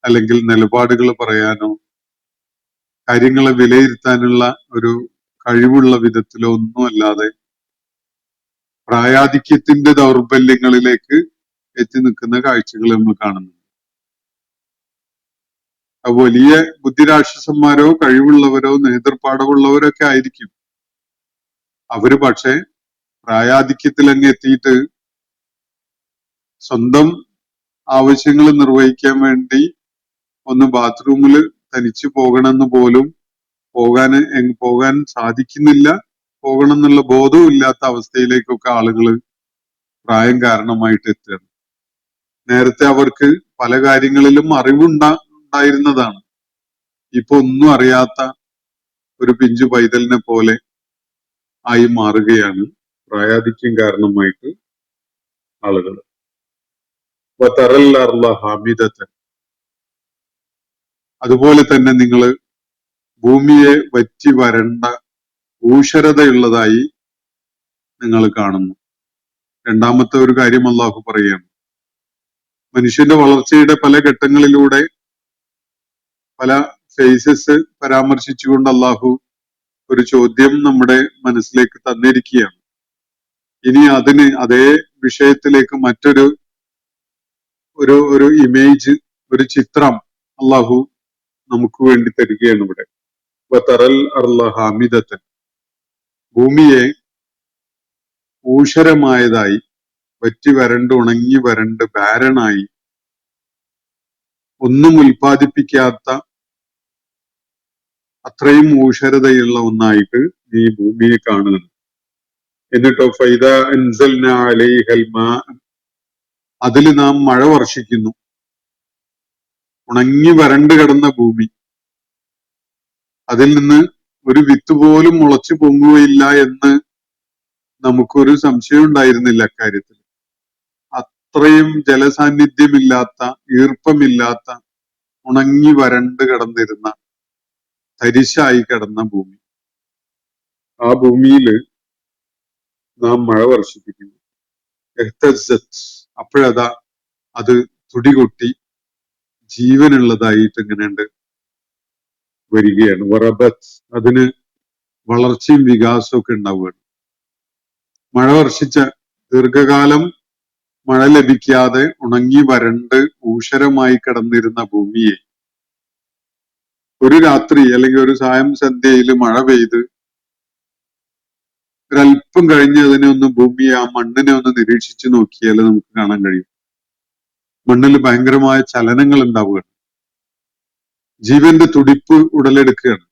അല്ലെങ്കിൽ നിലപാടുകൾ പറയാനോ കാര്യങ്ങളെ വിലയിരുത്താനുള്ള ഒരു കഴിവുള്ള വിധത്തിലോ ഒന്നുമല്ലാതെ പ്രായാധിക്യത്തിന്റെ ദൗർബല്യങ്ങളിലേക്ക് എത്തി നിൽക്കുന്ന കാഴ്ചകൾ നമ്മൾ കാണുന്നു. വലിയ ബുദ്ധിരാക്ഷസന്മാരോ കഴിവുള്ളവരോ നേതൃപാഠമുള്ളവരോ ഒക്കെ ആയിരിക്കും. അവര് പക്ഷെ പ്രായാധിക്യത്തിൽ അങ്ങ് എത്തിയിട്ട് സ്വന്തം ആവശ്യങ്ങൾ നിർവഹിക്കാൻ വേണ്ടി ഒന്ന് ബാത്റൂമിൽ തനിച്ചു പോകണമെന്ന് പോലും പോകാൻ സാധിക്കുന്നില്ല, പോകണം എന്നുള്ള ബോധവും ഇല്ലാത്ത അവസ്ഥയിലേക്കൊക്കെ ആളുകൾ പ്രായം കാരണമായിട്ട് എത്തുകയാണ്. നേരത്തെ അവർക്ക് പല കാര്യങ്ങളിലും അറിവുണ്ടായിരുന്നതാണ്. ഇപ്പൊ ഒന്നും അറിയാത്ത ഒരു പിഞ്ചു പൈതലിനെ പോലെ ആയി മാറുകയാണ് പ്രായാധിക്യം കാരണമായിട്ട് ആളുകൾ. ഹാമിദത്തൻ, അതുപോലെ തന്നെ നിങ്ങൾ ഭൂമിയെ വറ്റി വരണ്ട ഊഷരതയുള്ളതായി നിങ്ങൾ കാണുന്നു. രണ്ടാമത്തെ ഒരു കാര്യം അള്ളാഹു പറയുകയാണ്, മനുഷ്യന്റെ വളർച്ചയുടെ പല ഘട്ടങ്ങളിലൂടെ പല ഫേസസ് പരാമർശിച്ചുകൊണ്ട് അള്ളാഹു ഒരു ചോദ്യം നമ്മുടെ മനസ്സിലേക്ക് തന്നിരിക്കുകയാണ്. ഇനി അതിന് അതേ വിഷയത്തിലേക്ക് മറ്റൊരു ഒരു ഇമേജ്, ഒരു ചിത്രം അള്ളാഹു നമുക്ക് വേണ്ടി തരികയാണ് ഇവിടെ. വതറൽ അർള ഹാമിദത്തൻ, ഭൂമിയെ ഊഷരമായതായി വറ്റി വരണ്ട് ഉണങ്ങി വരണ്ട് ബാരനായി ഒന്നും ഉൽപ്പാദിപ്പിക്കാത്ത അത്രയും ഊഷരതയുള്ള ഒന്നായിട്ട് നീ ഭൂമിയെ കാണുന്നു. എന്നിട്ടോ ഫൈദ അൻസൽനാ അലൈഹൽ മാ, അതിൽ നാം മഴ വർഷിക്കുന്നു. ഉണങ്ങി വരണ്ട് കിടന്ന ഭൂമി, അതിൽ നിന്ന് ഒരു വിത്ത് പോലും മുളച്ചു പൊങ്ങുകയില്ല എന്ന് നമുക്കൊരു സംശയം ഉണ്ടായിരുന്നില്ല അക്കാര്യത്തിൽ. അത്രയും ജലസാന്നിധ്യമില്ലാത്ത, ഈർപ്പമില്ലാത്ത, ഉണങ്ങി വരണ്ട് കിടന്നിരുന്ന, തരിശായി കിടന്ന ഭൂമി. ആ ഭൂമിയിൽ നാം മഴ വർഷിപ്പിക്കുന്നു. അപ്പോഴതാ അത് തുടികൊട്ടി ജീവനുള്ളതായിട്ട് ഇങ്ങനെയുണ്ട് വരികയാണ്. വറബത്ത്, അതിന് വളർച്ചയും വികാസവും ഒക്കെ ഉണ്ടാവുകയാണ്. മഴ വർഷിച്ച ദീർഘകാലം മഴ ലഭിക്കാതെ ഉണങ്ങി വരണ്ട് ഊഷരമായി കിടന്നിരുന്ന ഭൂമിയെ ഒരു രാത്രി അല്ലെങ്കിൽ ഒരു സായം സന്ധ്യയിൽ മഴ പെയ്ത് ഒരല്പം കഴിഞ്ഞ് അതിനെ ഒന്ന് ഭൂമിയെ, ആ മണ്ണിനെ ഒന്ന് നിരീക്ഷിച്ചു നോക്കിയാൽ നമുക്ക് കാണാൻ കഴിയും മണ്ണിൽ ഭയങ്കരമായ ചലനങ്ങൾ ഉണ്ടാവുകയാണ്. ജീവന്റെ തുടിപ്പ് ഉടലെടുക്കുകയാണ്.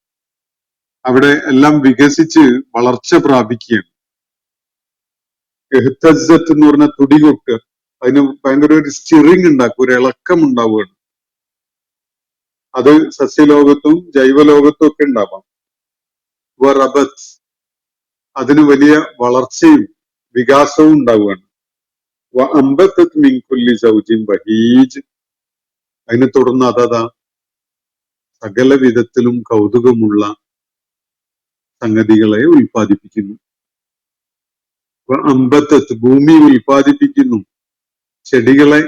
അവിടെ എല്ലാം വികസിച്ച് വളർച്ച പ്രാപിക്കുകയാണ്. എഹ്തസ്സത്ത് എന്ന് പറഞ്ഞ തുടികൊട്ട്, അതിന് ഭയങ്കര ഒരു സ്റ്റിറിങ് ഉണ്ടാക്കും, ഒരു ഇളക്കം ഉണ്ടാവുകയാണ്. അത് സസ്യലോകത്തും ജൈവലോകത്തും ഒക്കെ ഉണ്ടാവാം. വറബത്ത്, അതിന് വലിയ വളർച്ചയും വികാസവും ഉണ്ടാവുകയാണ്. അമ്പത്തത് മിൻ കുല്ലി സൗജിൻ ബഹീജ്, അതിനെ തുടർന്ന് അതതാ സകല വിധത്തിലും കൗതുകമുള്ള സംഗതികളെ ഉൽപ്പാദിപ്പിക്കുന്നു. അമ്പത്തത്ത്, ഭൂമി ഉൽപ്പാദിപ്പിക്കുന്നു ചെടികളെ.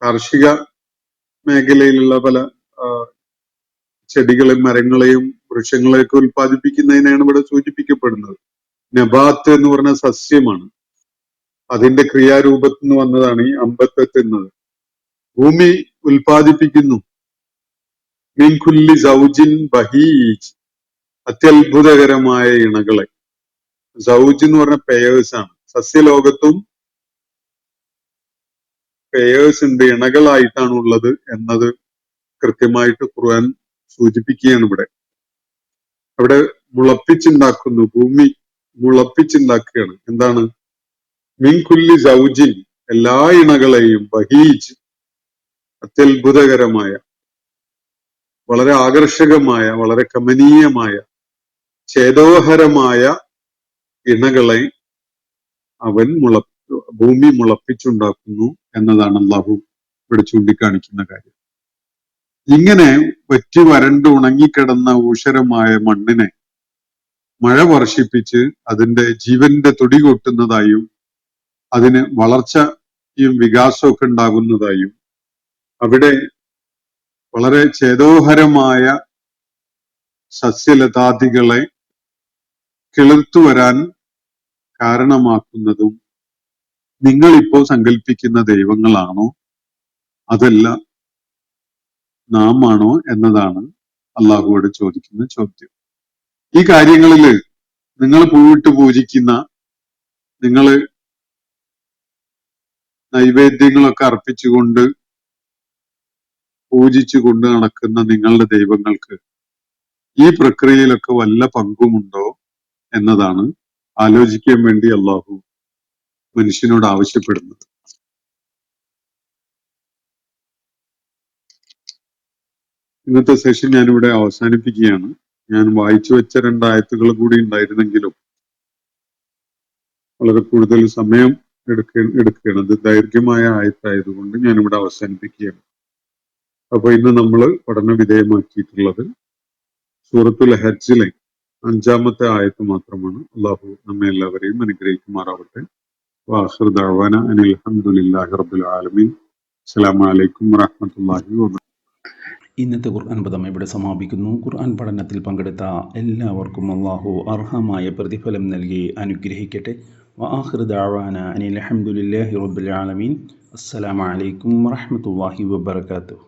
കാർഷിക മേഖലയിലുള്ള പല ചെടികളെയും മരങ്ങളെയും വൃക്ഷങ്ങളെയൊക്കെ ഉൽപ്പാദിപ്പിക്കുന്നതിനാണ് ഇവിടെ സൂചിപ്പിക്കപ്പെടുന്നത്. നബാത്ത് എന്ന് പറഞ്ഞ സസ്യമാണ്, അതിന്റെ ക്രിയാരൂപത്തിൽ നിന്ന് വന്നതാണ് ഈ അമ്പത്തത്ത് എന്നത്. ഭൂമി ഉൽപ്പാദിപ്പിക്കുന്നു മിൻ കുല്ലി സൗജിൻ ബഹീജ്, അത്യത്ഭുതകരമായ ഇണകളെ. സൗജ് എന്ന് പറഞ്ഞ പെയേഴ്സ് ആണ്. സസ്യലോകത്തും പെയേഴ്സ് ഉണ്ട്, ഇണകളായിട്ടാണ് ഉള്ളത് എന്നത് കൃത്യമായിട്ട് ഖുർആൻ സൂചിപ്പിക്കുകയാണ് ഇവിടെ. അവിടെ മുളപ്പിച്ചുണ്ടാക്കുന്നു, ഭൂമി മുളപ്പിച്ചുണ്ടാക്കുകയാണ്. എന്താണ്? മിൻ കുല്ലി സൗജിൻ, എല്ലാ ഇണകളെയും, ബഹീജ്, അത്യത്ഭുതകരമായ, വളരെ ആകർഷകമായ, വളരെ കമനീയമായ, ചേതോഹരമായ ഇണകളെ അവൻ ഭൂമി മുളപ്പിച്ചുണ്ടാക്കുന്നു എന്നതാണ് അള്ളാഹു ഇവിടെ ചൂണ്ടിക്കാണിക്കുന്ന കാര്യം. ഇങ്ങനെ വറ്റി വരണ്ട് ഉണങ്ങിക്കിടന്ന ഊഷരമായ മണ്ണിനെ മഴ വർഷിപ്പിച്ച് അതിന്റെ ജീവന്റെ തുടി കൊട്ടുന്നതായും അതിന് വളർച്ചയും വികാസമൊക്കെ ഉണ്ടാകുന്നതായും അവിടെ വളരെ ചേതോഹരമായ സസ്യലതാദികളെ കിളിർത്തു വരാൻ കാരണമാക്കുന്നതും നിങ്ങളിപ്പോ സങ്കല്പിക്കുന്ന ദൈവങ്ങളാണോ അതല്ല നാം ആണോ എന്നതാണ് അള്ളാഹുവോട് ചോദിക്കുന്ന ചോദ്യം. ഈ കാര്യങ്ങളിൽ നിങ്ങൾ പൂവിട്ട് പൂജിക്കുന്ന, നിങ്ങൾ നൈവേദ്യങ്ങളൊക്കെ അർപ്പിച്ചുകൊണ്ട് പൂജിച്ചുകൊണ്ട് നടക്കുന്ന നിങ്ങളുടെ ദൈവങ്ങൾക്ക് ഈ പ്രക്രിയയിലൊക്കെ വല്ല പങ്കുമുണ്ടോ എന്നതാണ് ആലോചിക്കാൻ വേണ്ടി അള്ളാഹു മനുഷ്യനോട് ആവശ്യപ്പെടുന്നത്. ഇന്നത്തെ സെഷൻ ഞാനിവിടെ അവസാനിപ്പിക്കുകയാണ്. ഞാൻ വായിച്ചു വെച്ച 2 ആയത്തുകൾ കൂടി ഉണ്ടായിരുന്നെങ്കിലും വളരെ കൂടുതൽ സമയം എടുക്കുകയാണ്. അത് ദൈർഘ്യമായ ആയത്തായതുകൊണ്ട് ഞാനിവിടെ അവസാനിപ്പിക്കുകയാണ്. അപ്പൊ ഇന്ന് നമ്മൾ പഠന വിധേയമാക്കിയിട്ടുള്ളത് സൂറത്തുൽ ഹജ്ജിലെ 5-ാമത്തെ ആയത്ത് മാത്രമാണ്. അള്ളാഹു നമ്മെ എല്ലാവരെയും അനുഗ്രഹിക്കുമാറാവട്ടെ. വാഖിർ ദഅവാന അനിൽ ഹംദുലില്ലാഹി റബ്ബിൽ ആലമീൻ. അസ്സലാമു അലൈക്കും വറഹ്മത്തുള്ളാഹി വബറകാതുഹു. ഇന്നത്തെ ഖുർആൻ പദം ഇവിടെ സമാപിക്കുന്നു. ഖുർആൻ പഠനത്തിൽ പങ്കെടുത്ത എല്ലാവർക്കും അള്ളാഹു അർഹമായ പ്രതിഫലം നൽകി അനുഗ്രഹിക്കട്ടെ. വആഖിർ ദഅവാന അനിൽ ഹംദുലില്ലാഹി റബ്ബിൽ ആലമീൻ. അസ്സലാമു അലൈക്കും വറഹ്മത്തുള്ളാഹി വബറകാതുഹു.